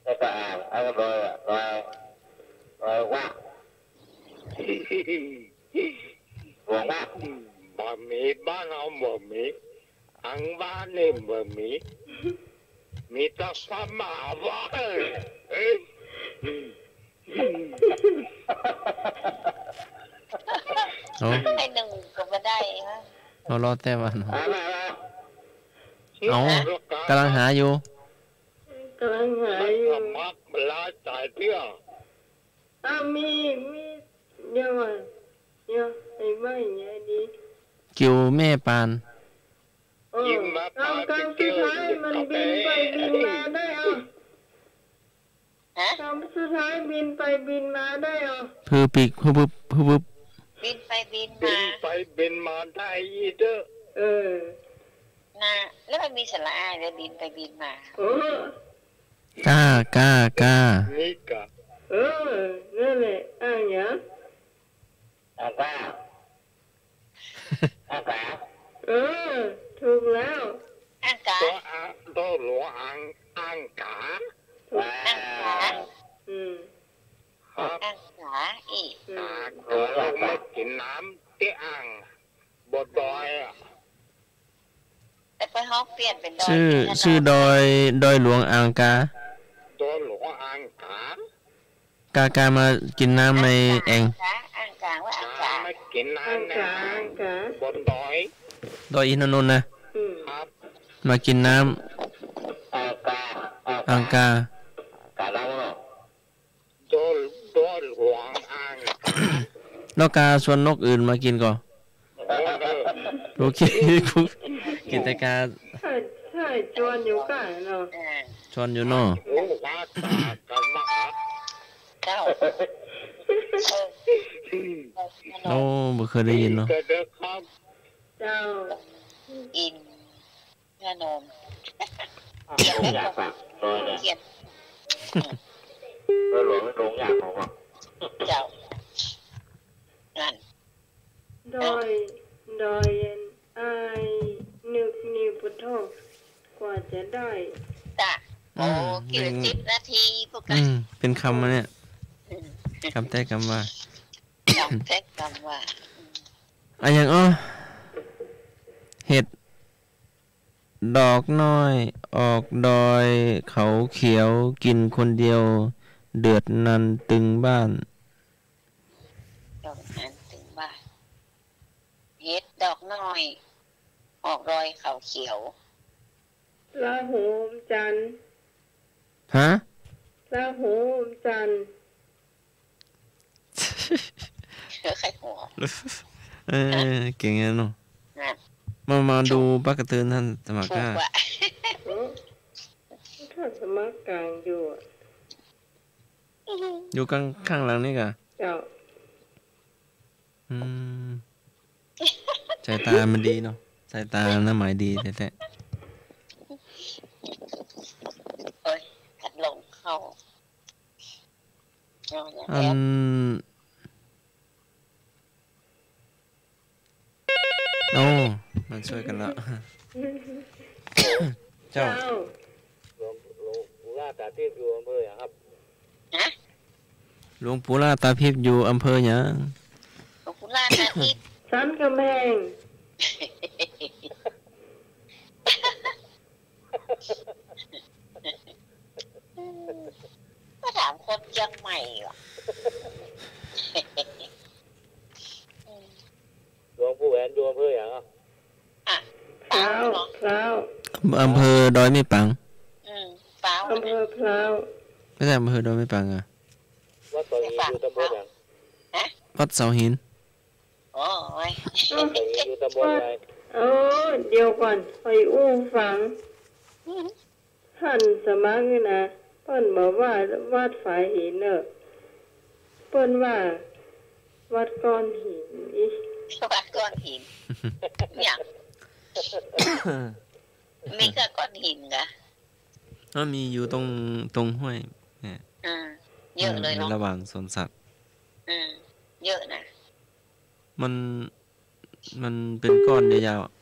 แล้วก็อ่างเอาเลยว่าหลวงว่าบะหมี่บ้านเราบะหมี่อังบ้านนี่บะหมี่มีแตะฟ้ามาว่าเอ้ย โอ้ ไอ้หนึ่งก็ไม่ได้ฮะ เรารอแต่วัน เอา กำลังหาอยู่ กำลังหาอยู่ มักลาสายเตี้ย มีเดี๋ยวอ่ะเดี๋ยวไอ้ไม่เนี่ยดี กิวแม่ปาน เอาการสุดท้ายมันบินไปบินมาได้เอา ฮ คำสุดท้ายบินไปบินมาได้เหรอ พือปีกพึบพึบพึบพึบ บินไปบิน บิ มาน ไปบินมาได้อีเด้อ เออ นะแล้วมันมีสระอาเลยบินไปบินมา โอ้ กากากา นี่กะ เออนั่นแหละอ่างหยัง อากาอากา เออถูกแล้ว อ่างกา ตัวหลวงอังกา อ่างกา ครับ อ่างกาอีก เราไม่กินน้ำที่อ่างบดดอยอ่ะ แต่ไปฮอกเปลี่ยนเป็นดอย ชื่อดอยหลวงอ่างกา ตัวหลวงอังกาก ามากินน้ำในแอ่ง อ่างกาว่าอ่างกา ไม่กิน อ่าง น้ำ กาอ่างกา บนดอย ดอยอินทนนท์นะ ครับ มากินน้ อากา ำอ่างกา กาเราตัวหลวงอังกา แล้วกาชวนนกอื่นมากินก่อนโอเคกูกินแต่กา ใช่จวนอยู่กันเนาะ ชวนอยู่เนาะ โอ้กากามา เจ้า โอ้บ่เคยได้ยินเนาะ เด็กครับ เจ้า อินพนม อยากฝากตัวเนี่ย เขียน หลวงหลวงอยากบอกว่า เจ้านั่น ดอยไอ้นึกนี่ปะโทกว่าจะได้ จ้ะโอ้กี่10 นาทีพวกกั อื น มเป็นคำมาเนี่ยคำแต่คำว่า จำแท็กจำว่า อะอย่างเห็ดดอกน้อยออกดอยเขาเขียวกินคนเดียว เดือดนันตึงบ้าน ดอกนั้นถึงบ้านเฮ็ดดอกน้อย ออกรอยเขาเขียว ลาหูอมจันทร์ ฮะ ลาหูอมจันทร์ ใครหัว เก่งนะเนาะ นั่น มาดูปักกระตือนท่านสมัคร ถู กล้าก ว่า ถ้าสมัครกลางอยู่อะ อยู่ข้างหลังนี่กะ เจ้า อืมสายตามันดีเนาะสายตาหน้าหมายดีแท้ เอ้ยขัดลงเข้าเอาอย่าง ๆอั แล้ว นโอ้มันช่วยกันแล้ว เจ้า เจ้า หลวงปู่ล่าตาเทพอยู่อำเภออย่างครับ หลวงปู่ล่าตาพิบอยู่อำเภอหยัง หลวงปู่ล่านาทิพย์ สันกำแพง ก็ถามคนเชียงใหม่เหรอ หลวงปู่แหวนอยู่อำเภออย่างครับ อ่ะ พ เปล่า ร้าว เนาะ พร้าว อำเภอดอยไม่ปัง เปล่า อำเภอพร้าว ไม่ใช่อำเภอดอยไม่ปังอะ วัดตอนนี้อยู่ตำบลอย่าง วัดเสาหิน โอ้ย ตอนนี้อยู่ตำบลอะไร เดี๋ยวก่อนไปอู้ฟัง ท่านสมัครนะเปิ้นบอกว่าวัดฝายหินเนอะเปิ้นว่าวัดก้อนหินอีก วัดก้อนหินอย่างมีก็ก้อนหินกะ มันมีอยู่ตรงห้วยเนี่ย เยอะเลยเนาะ ระหว่างสวนสัตว์ เยอะนะ มันเป็นก้อนยาวๆอะ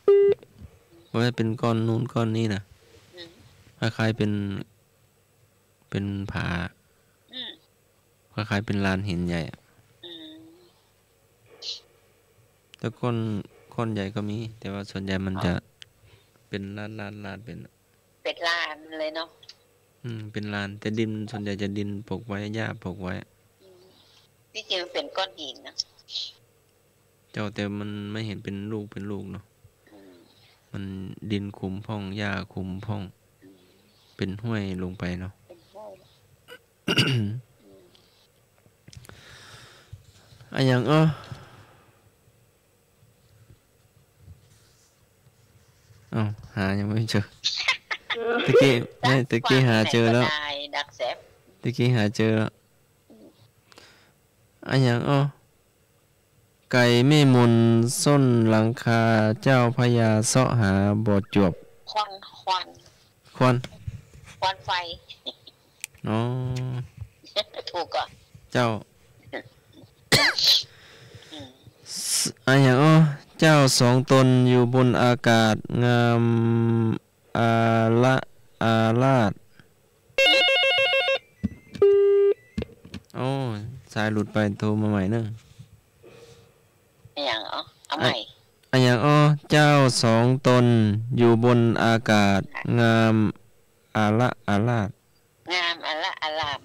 ไม่ใช่เป็นก้อนนู้นก้อนนี้นะคล้ายๆเป็นผาคล้ายๆเป็นลานหินใหญ่อะแต่ก้อนใหญ่ก็มี แต่ว่าส่วนใหญ่มันจะเป็นลานเป็น เป็นลานเลยเนาะ เป็นลาน แต่ดินส่วนใหญ่จะดินปกไว้หญ้าปกไว้ ที่จริงมันเป็นก้อนหินนะ เจ้าแต่มันไม่เห็นเป็นลูกเนาะมันดินคุมพ่องหญ้าคุมพ่อง เป็นห้วยลงไปเนาะ เป็นห้วย อะอย่างหายังไม่เจอตะกี้หาเจอแล้ว ดักแสบ ตะกี้หาเจอแล้วอันอย่างไก่ไม่มนส้นหลังคาเจ้าพญาเสาะหาบ่จวบควันควัน ไฟอ๋อถูกก่อนเจ้าอันอย่างเจ้าสองตนอยู่บนอากาศงามอาละอาลาดโอ้สายหลุดไปโทรมาใหม่เนอะอย่างเอาใหม่อันอย่างเจ้าสองตนอยู่บนอากาศงามอาละอาลาดงามอาละอาราม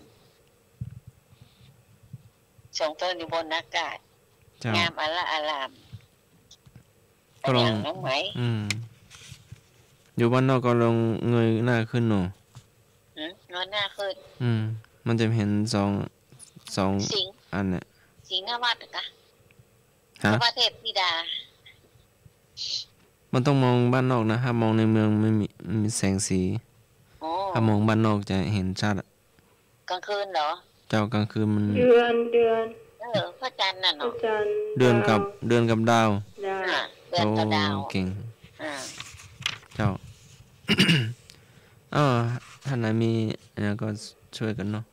สองตนอยู่บนอากาศงามอาละอารามก็ลองน้องไหมอยู่บ้านนอกก็ลองเงยหน้าขึ้นหนูเงยหน้าขึ้นมันจะเห็นสองอันเนี่ยสิงห์นวัดกะพระเทพธิดามันต้องมองบ้านนอกนะถ้ามองในเมืองไม่มีแสงสีถ้ามองบ้านนอกจะเห็นชัดกลางคืนเหรอเจ้ากลางคืนมันเดือนพระจันทร์น่ะเนาะเดือนกับดาวเดือนกับดาวเก่งเจ้าท่านไหนมีอะไรก็ช่วยกันเนาะ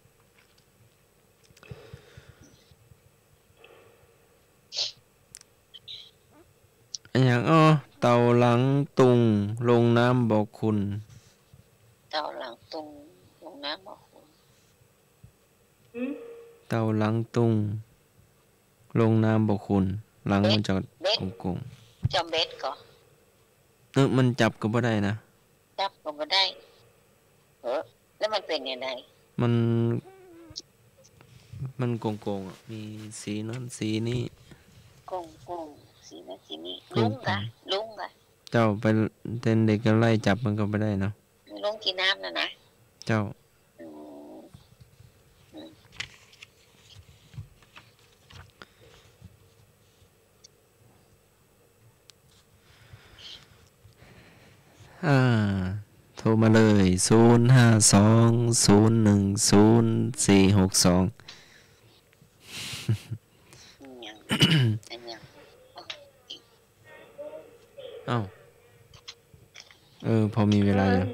อย่างเต่าหลังตุงลงน้ำบอกคุณเต่าหลังตุงลงน้ำบอกคุณเต่าหลังตุงลงน้ำบอกคุณหลังมันจะกงจำเบ็ดก่อนมันจับก็บ่ได้นะจับก็บ่ได้แล้วมันเป็นยังไงมันโกงมีสีนั้นสีนี้โกงสีนั้นสีนี้ลุงกะเจ้าไปเต้นเด็กก็ไล่จับมันก็ไม่ได้เนาะลุงกินน้ำนะเจ้าโทรมาเลย0520100462พอมีเวลาอยู่7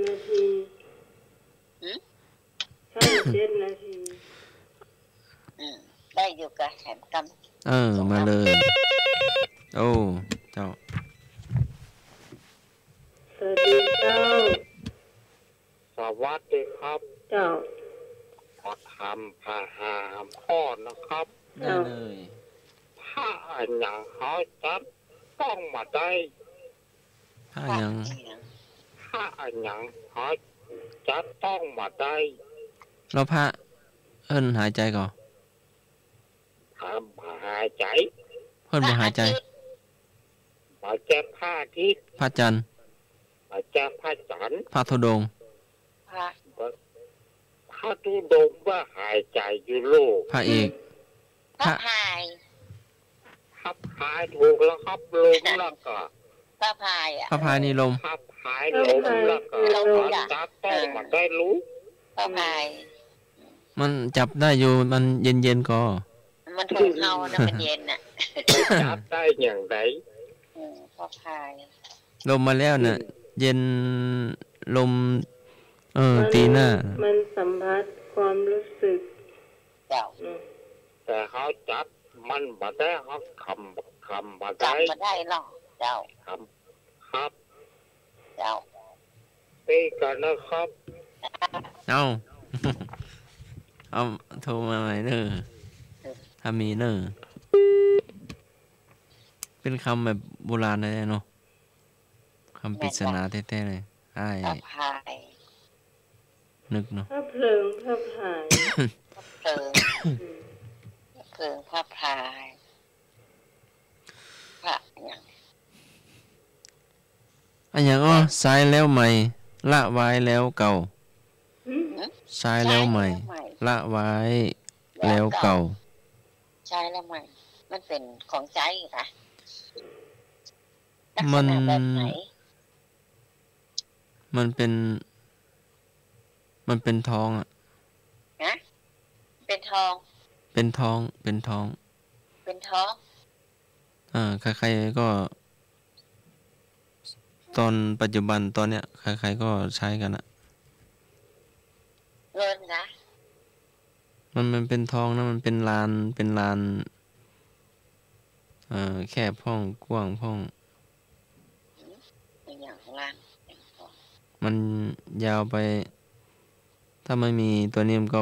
นาทีใช่7 นาทีได้อยู่กับแถมกำมาเลยเจ้าสวัสดีเจ้าสวัสดีครับเจ้าขอทำพาหามข้อนะครับได้เลยถ้าอย่างเขาจับต้องมาได้ถ้าอย่างเขาจับต้องมาได้เราพระหายใจก่อนหายใจมาหายใจมาแก้ผ้าทิศพระจันทร์มาแก้ผ้าจันทร์พระธุดงค์พระธุดงค์ว่าหายใจอยู่โลกพระเอกพระพายถูกแล้วครับลมแล้วก็พระพายนี่ลมพระพายลมแล้วก็จับต้องมาได้รู้พระพายมันจับได้อยู่มันเย็นก็มันถูกเอานะมันเย็นน่ะจับได้อย่างไรพระพายลมมาแล้วเนี่ยเย็นลมตีหน้ามันสัมผัสความรู้สึกแต่เขาจับมันมาได้เขาคำมาได้มาได้หรอเจ้าครับเจ้าตีกันนะครับเอาโทรมาใหม่เนอะถ้ามีเนอะเป็นคำแบบโบราณเลยเนาะคำปริศนาแท้ๆเลยใช่นึกเนาะพระเพลิงพระพายเพลิงพระพายพระอย่างอันอย่างซ้ายแล้วใหม่ละไว้แล้วเก่าซ้ายแล้วใหม่ละไว้แล้วเก่าใช่แล้วใหม่มันเป็นของใจค่ะมันเป็น มันเป็นท้องอ่ะ นะเป็นทอง เป็นท้องเป็นท้อง เป็นท้อง ใครๆก็ตอนปัจจุบันตอนเนี้ยใครๆก็ใช้กันอ่ะ เงินนะ มันเป็นท้องนะมันเป็นลานแคบห้องกว้างห้อง เป็นอย่างล่าง มันยาวไป ถ้าไม่มีตัวนี้มันก็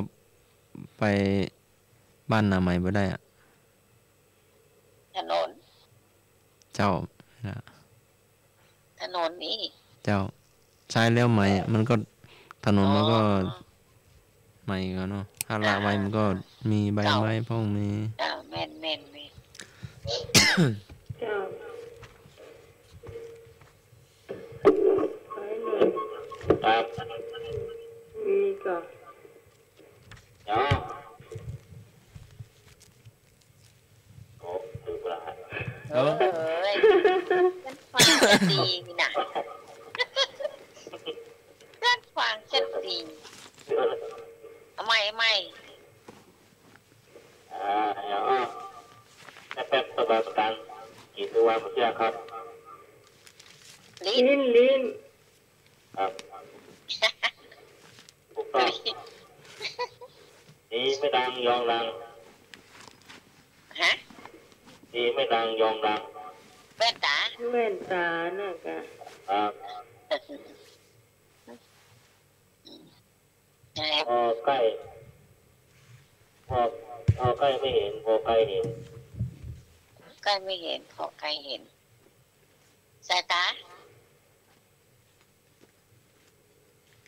ไปบ้านนาใหม่บ่ได้อ่ะ ถนน เจ้านะ ถนนนี้ เจ้าใช้แล้วใหม่อะมันก็ถนนมันก็ใหม่ก็เนาะถ้าละไว้มันก็มีใบไม้พ่องมี แม่น เจ้าไปหน่อย ครับ มีก็ เนาะโอ้ดูปลา เอ้ยฉันฟังจะดีนะฉันฟังจะดีเอาใหม่ เนาะแป๊บๆประกันกี่ตัวมาเชื่อครับ ลิ้น ลิ้น ครับถูกต้องดีไม่ดังยองดัง ฮะ ดีไม่ดังยองดัง แว่นตา แว่นตาน่ะกะ ครับ พอใกล้ไม่เห็นพอใกล้เห็น ใกล้ไม่เห็นพอใกล้เห็นสายตา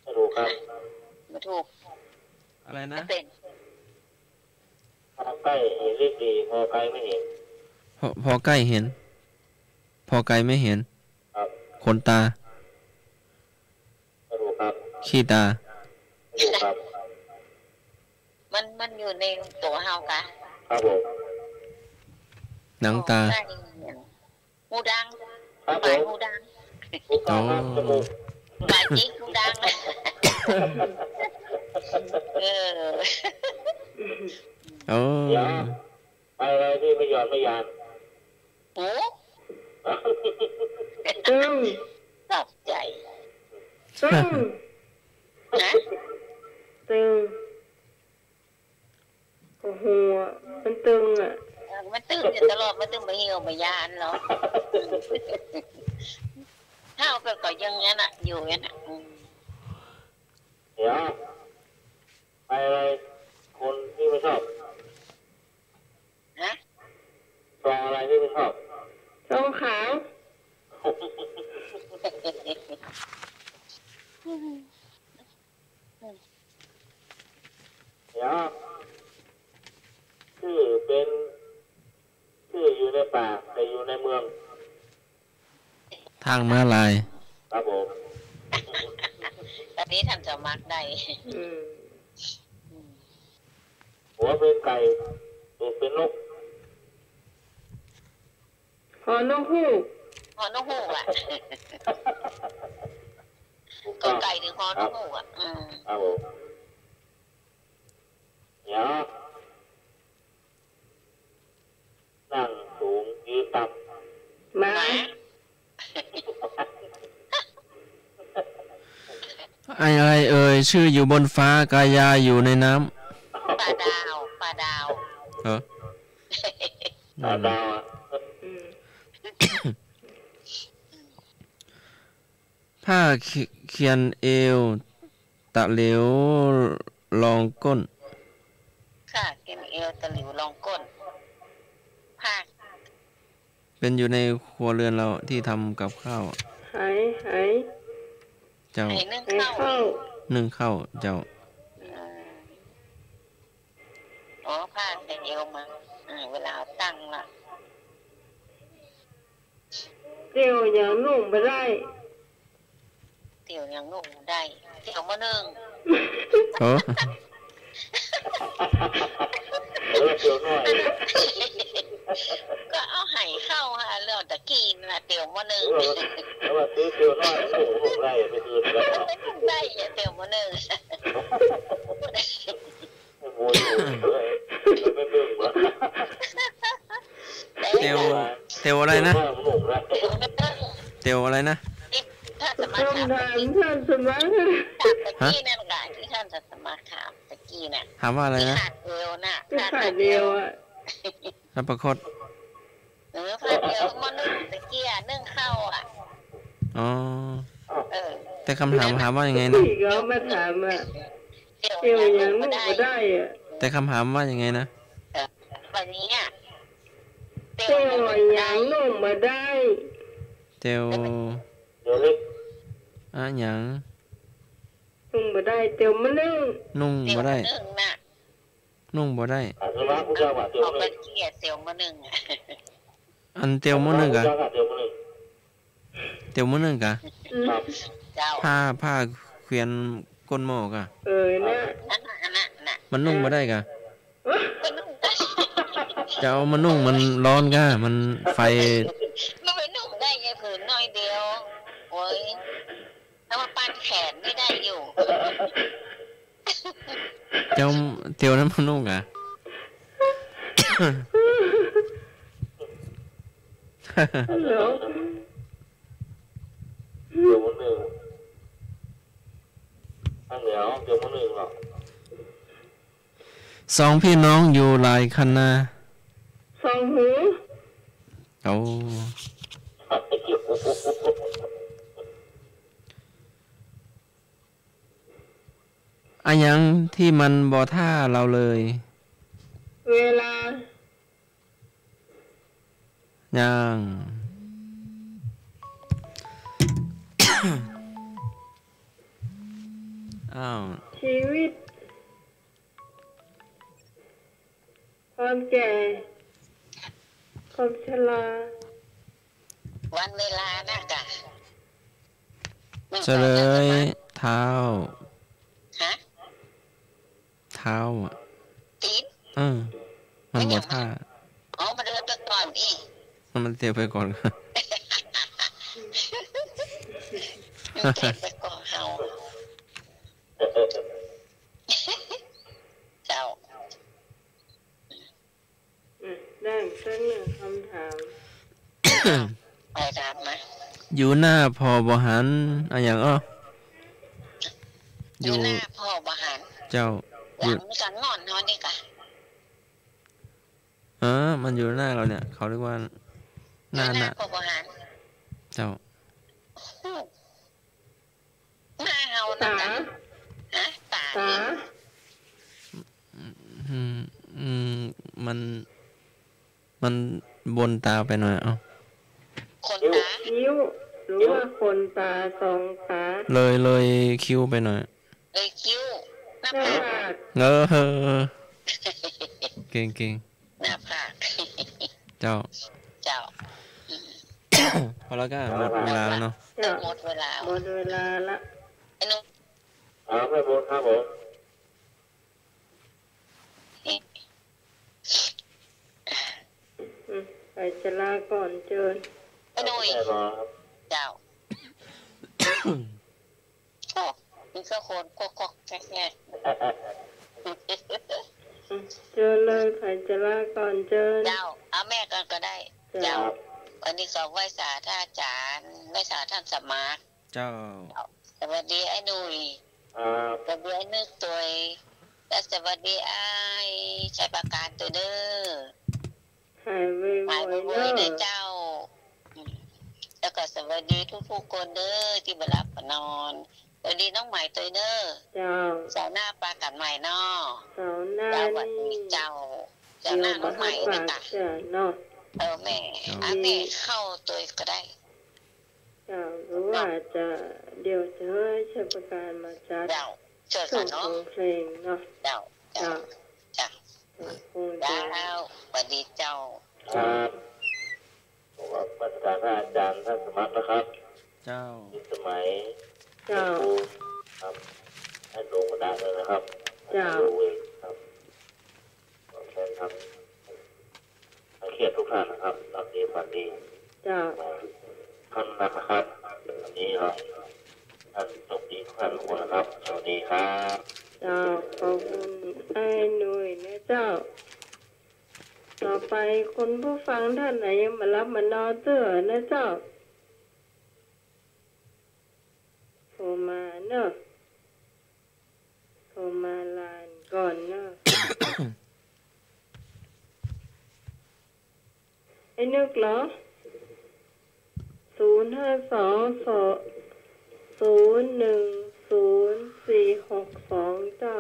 ไม่รู้ครับ ไม่ถูก อะไรนะ ไม่เป็น พอใกล้เห็นเรียกดีพอใกล้ไม่เห็น พอใกล้เห็น พอไกลไม่เห็น ครับ ขนตา ไม่รู้ครับ ขี้ตา ไม่รู้ครับ มันอยู่ในตัวเฮากะ ครับผม หนังตา ใกล้หูดัง ครับผ ปลาย ม หูดัง ถูกต้องครับจมูก ปลายจิกหูดังเออ โอ้ เดี๋ยวไปอะไรที่ไม่หยอดไม่ยาน หู ตึง ตกใจ ตึง นะ ตึงโอ้โหมันตึงอ่ะ มันตื่นอยู่ตลอดมันตื่นไปเหี่ยวไปยานเนาะถ้าเอาไปก็ยังงั้นอ่ะอยู่งั้นอ่ะ เดี๋ยวไปอะไรคนที่ไม่ชอบ ฮะ ซองอะไรที่ไม่ชอบ ทองขาว เดี๋ยวชื่ออยู่ในป่าแต่อยู่ในเมือง ทางม้าลาย ครับผม ตอนนี้ท่านจะมักได้ อืม หัวเป็นไก่ตูดเป็นนก หอนกฮูก ฮอนกฮูกอ่ะ ถูก ก็ ต้อง ไก่ถึงฮอนกฮูกอ่ะครับผมเดี๋ยวนั่งสูงยืนต่ำ หมา อะไรเอ่ยชื่ออยู่บนฟ้ากายาอยู่ในน้ ปลาดาว ำเหรอ ดาว อืม ผ้าเขียนเอว ตะเหลวรองก้น ค่ะกินเอวตะหลิวลองก้นภาค เป็นอยู่ในครัวเรือนเราที่ทำกับข้าวอะ หาย เจ้า ไอ้นึ่ง หาย เข้า เข้า นึ่งข้าวเจ้า อ๋อภาคแต่เอวมาเวลาตั้งละ เตียวอย่างนุ่มไปได้ เตี๋ยวยังนุ่มได้เตี๋ยวมะนึ่ง โอ้ เดี๋ยวน้อย ก็เอาห ให้เข้าฮะเรื่องตะกี้นะเตียวมาหนึ่ง แล้วว่าซื้อเตียวน้อยผมได้ไปซื้อแล้ว ได้อย่าเตียวมาหนึ่ง โวยเลยไม่เบิ่งวะ เตียวอะไรนะเตียวอะไรนะ ท่านสมาถาม คำถามท่านสมัคร ตะกี้นั่นไงที่ท่านสมาถามตะกี้น่ะ ถามว่าอะไรนะ ขาดเดียวน่ะ ที่ขาดเดียวอ่ะ รับประคต ขาดเดียวมานึ่งตะกี้นึ่งข้าวอ่ะ อ๋อ แต่คำถามว่ายังไงนะ พี่ก็มาถามอ่ะเตียวยังนุ่งมาได้อ่ะ แต่คำถามว่ายังไงนะ วันนี้อ่ะ เตียวยังนุ่งมาได้ เตียว เดี๋ยวเล็ก อะหยัง นุ่งมาได้เตียวมานึ่ง นุ่ง เตียว บ่ มา ได้ นึ่งน่ะ นุ่งบ่ได้ อาสวะผู้เจ้าว่าเตียว ออก เล เป็ ย นเกียรติเตียวมานึ่งอ่ะ อันเตียวมื้อหนึงกะ เตียวเลย เตียวมื้อหนึงกะ ครับ เจ้า ผ้าเขวียนก้นหม้อกะ นะ นั่นน่ะ มันนุ่งบ่ได้กะ ก็นุ่งได้ จะเอามานุ่งมันร้อนกะมันไฟ มันไปนุ่งได้ไงผืนน้อยเดียวโอ้ยถ้ามาปั้นแขนไม่ได้อยู่ เจ้าเตียวนั้นมันนุ่งกะ ฮัลโหล เดี๋ยวมื้อนึงอันเดี๋ยวเดี๋ยวมื้อนึงหรอ สองพี่น้องอยู่หลายคณะ สองหู เอาอะหยังที่มันบ่ท่าเราเลย เวลา ยัง อ้าว ชีวิตความแก่ความชรา วันเวลานะกะ เฉลยเท้า ฮะ เท้าอ่ะ ตีน มันบ่ท่า อ๋อมาเดินไปก่อนอีก มันเตียวไปก่อน มันเก็บไปก่อนเฮาเจ้า ได้สักหนึ่งคำถาม ไปตามมา อยู่หน้าพอบหันอะอย่างออ้อยู่หน้าพ่อบหาร เจ้า หลังกันนอนนอนนี่กะ มันอยู่หน้าเราเนี่ย เขาเรียกว่าหน้า หน้าพ่อบหาร เจ้า หน้าเฮานะ ตา กะฮะตา ตา มันบนตาไปหน่อย คนตา คิ้วหรือว่าคนตาสองตา เลยคิ้วไปหน่อย เลยคิ้วหน้า หน้า ผาก ผาก เก่ง หน้าผาก เจ้า เจ้า พอแล้วก็หมดเวลาแล้วเนาะ เจ้า หมดเวลา หมดเวลาละ ไอ้นุ๊ก ครับผมครับผม ไปชลาก่อนเจิญ ไอ้นุ้ย แน่นอนครับ เจ้าโอ้มีเสื้อโคนโคกแค่ เจิญเลยไปชลาก่อนเจิญ เจ้าเอาแม่กันก็ได้ เจ้าวันนี้ก็ไหว้สาท่านอาจารย์ไหว้สาท่านสมาร์ท เจ้า สวัสดีไอ้นุ้ย สวัสดีไอ้นึกตัวและสวัสดีไอ้ชายประการตัวเด้อ หายไว หมาย ๆ บ่อย เน ๆนะ อะ เจ้าแล้วก็สวัสดีทุกๆคนเด้อที่มารับมานอนสวัสดีน้องใหม่ตัวเด้อ เจ้า เจ้าหน้าปลากัดใหม่นอ เสาหน้า เจ้าวัด นี่ นี้เจ้า เดี๋ เจ้าหน้า ยว น้ มา องให ให้ ม่ ฝา นะ ก จ๊ะ เจ้าเนาะ แม่แม่เข้าตัวก็ได้ เจ้าหรือว่าจะเดี๋ยวจะให้ชายประการมาจัด เจ้าเชิญ ส่ ค่ะ ง เนาะ ของเพลงเนาะ เจ้าเจ้า เจ้า เจ้า คง เจ้า จะ สวัสดีเจ้า ครับผมว่ามาตรการอาจารย์ท่านสมัครนะครับ เจ้า ยุคสมัย เจ้า ครับให้ลงมาได้เลยนะครับ เจ้า ดูเองครับขอบคุณครับให้เกียรติทุกท่านนะครับรับนี้ไป เจ้าท่านนะครับวันนี้เราท่านสวัสดีทุกท่านทุกคนนะครับสวัสดีครับเจ้าขอบคุณไอ้หนุ่ยนะเจ้าต่อไปคนผู้ฟังท่านไหนยังมารับมานอนเตื้อนะเจ้าโทรมาเนอะโทรมาลานก่อนเนอะ ไอ้นึกเหรอ05220104462เจ้า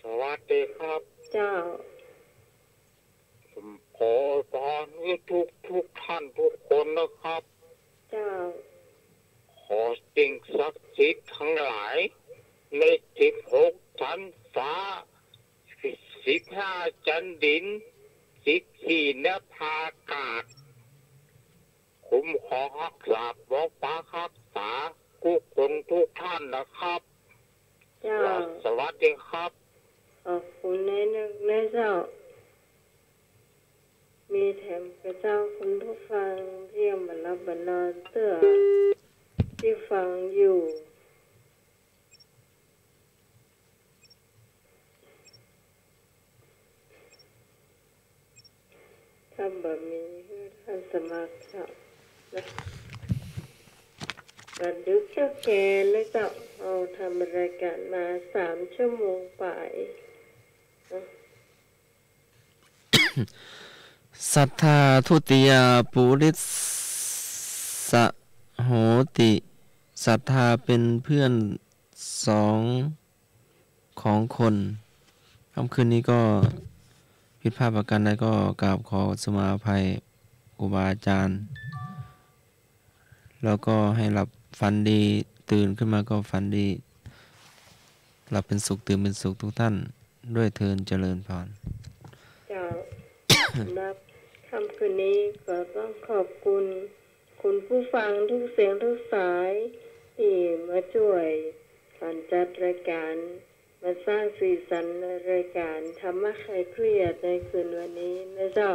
สวัสดีครับเจ้าผมขอพรให้ทุกท่านทุกคนนะครับเจ้าขอสิ่งศักดิ์สิทธิ์ทั้งหลายใน16ชั้นฟ้า15ชั้นดิน14นภาอากาศคุ้มครองรักษาปกปักรักษาทุกคนทุกท่านนะครับเจ้าสวัสดีครับขอบคุณในนึกในเจ้ามีแถมกระเจ้าคุณผู้ฟังที่ยังมารับบรรณาเตื้อที่ฟังอยู่ถ้าบ่มีท่านสมัครเจ้าบันทึกเจ้าแกและเจ้าเอาทำรายการมา3 ชั่วโมงไปสัทธาทุติยปุริสโหติศรัทธาเป็นเพื่อน2ของคนค่ำคืนนี้ก็ผิดพลาดประการใดก็กราบขอสมาอภัยครูบาอาจารย์แล้วก็ให้หลับฝันดีตื่นขึ้นมาก็ฝันดีหลับเป็นสุขตื่นเป็นสุขทุกท่านด้วยเทินเจริญพรเจ้ารับค่ำคืนนี้ก็ต้องขอบคุณคุณผู้ฟังทุกเสียงทุกสายที่มาช่วยการจัดรายการมาสร้างสีสันในรายการทำให้ใครเครียดในคืนวันนี้นะเจ้า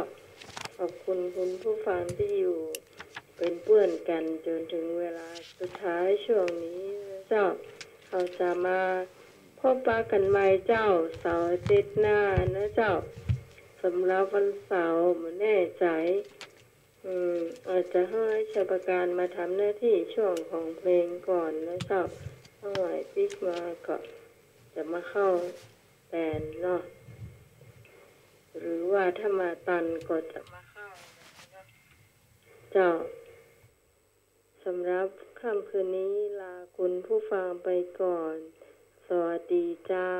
ขอบคุณคุณผู้ฟังที่อยู่เป็นเพื่อนกันจนถึงเวลาสุดท้ายช่วงนี้นะเจ้าเราจะมาพบปะกันใหม่เจ้าเสาร์อาทิตย์หน้านะเจ้าสำหรับวันเสาร์ไม่แน่ใจอาจจะให้ชาวประการมาทำหน้าที่ช่วงของเพลงก่อนนะเจ้าเอาไว้ปิ๊กมาก็จะมาเข้าแบนเนาะหรือว่าถ้ามาตันก็จะมาเข้าเจ้าสำหรับค่ำคืนนี้ลาคุณผู้ฟังไปก่อนสวัสดีเจ้า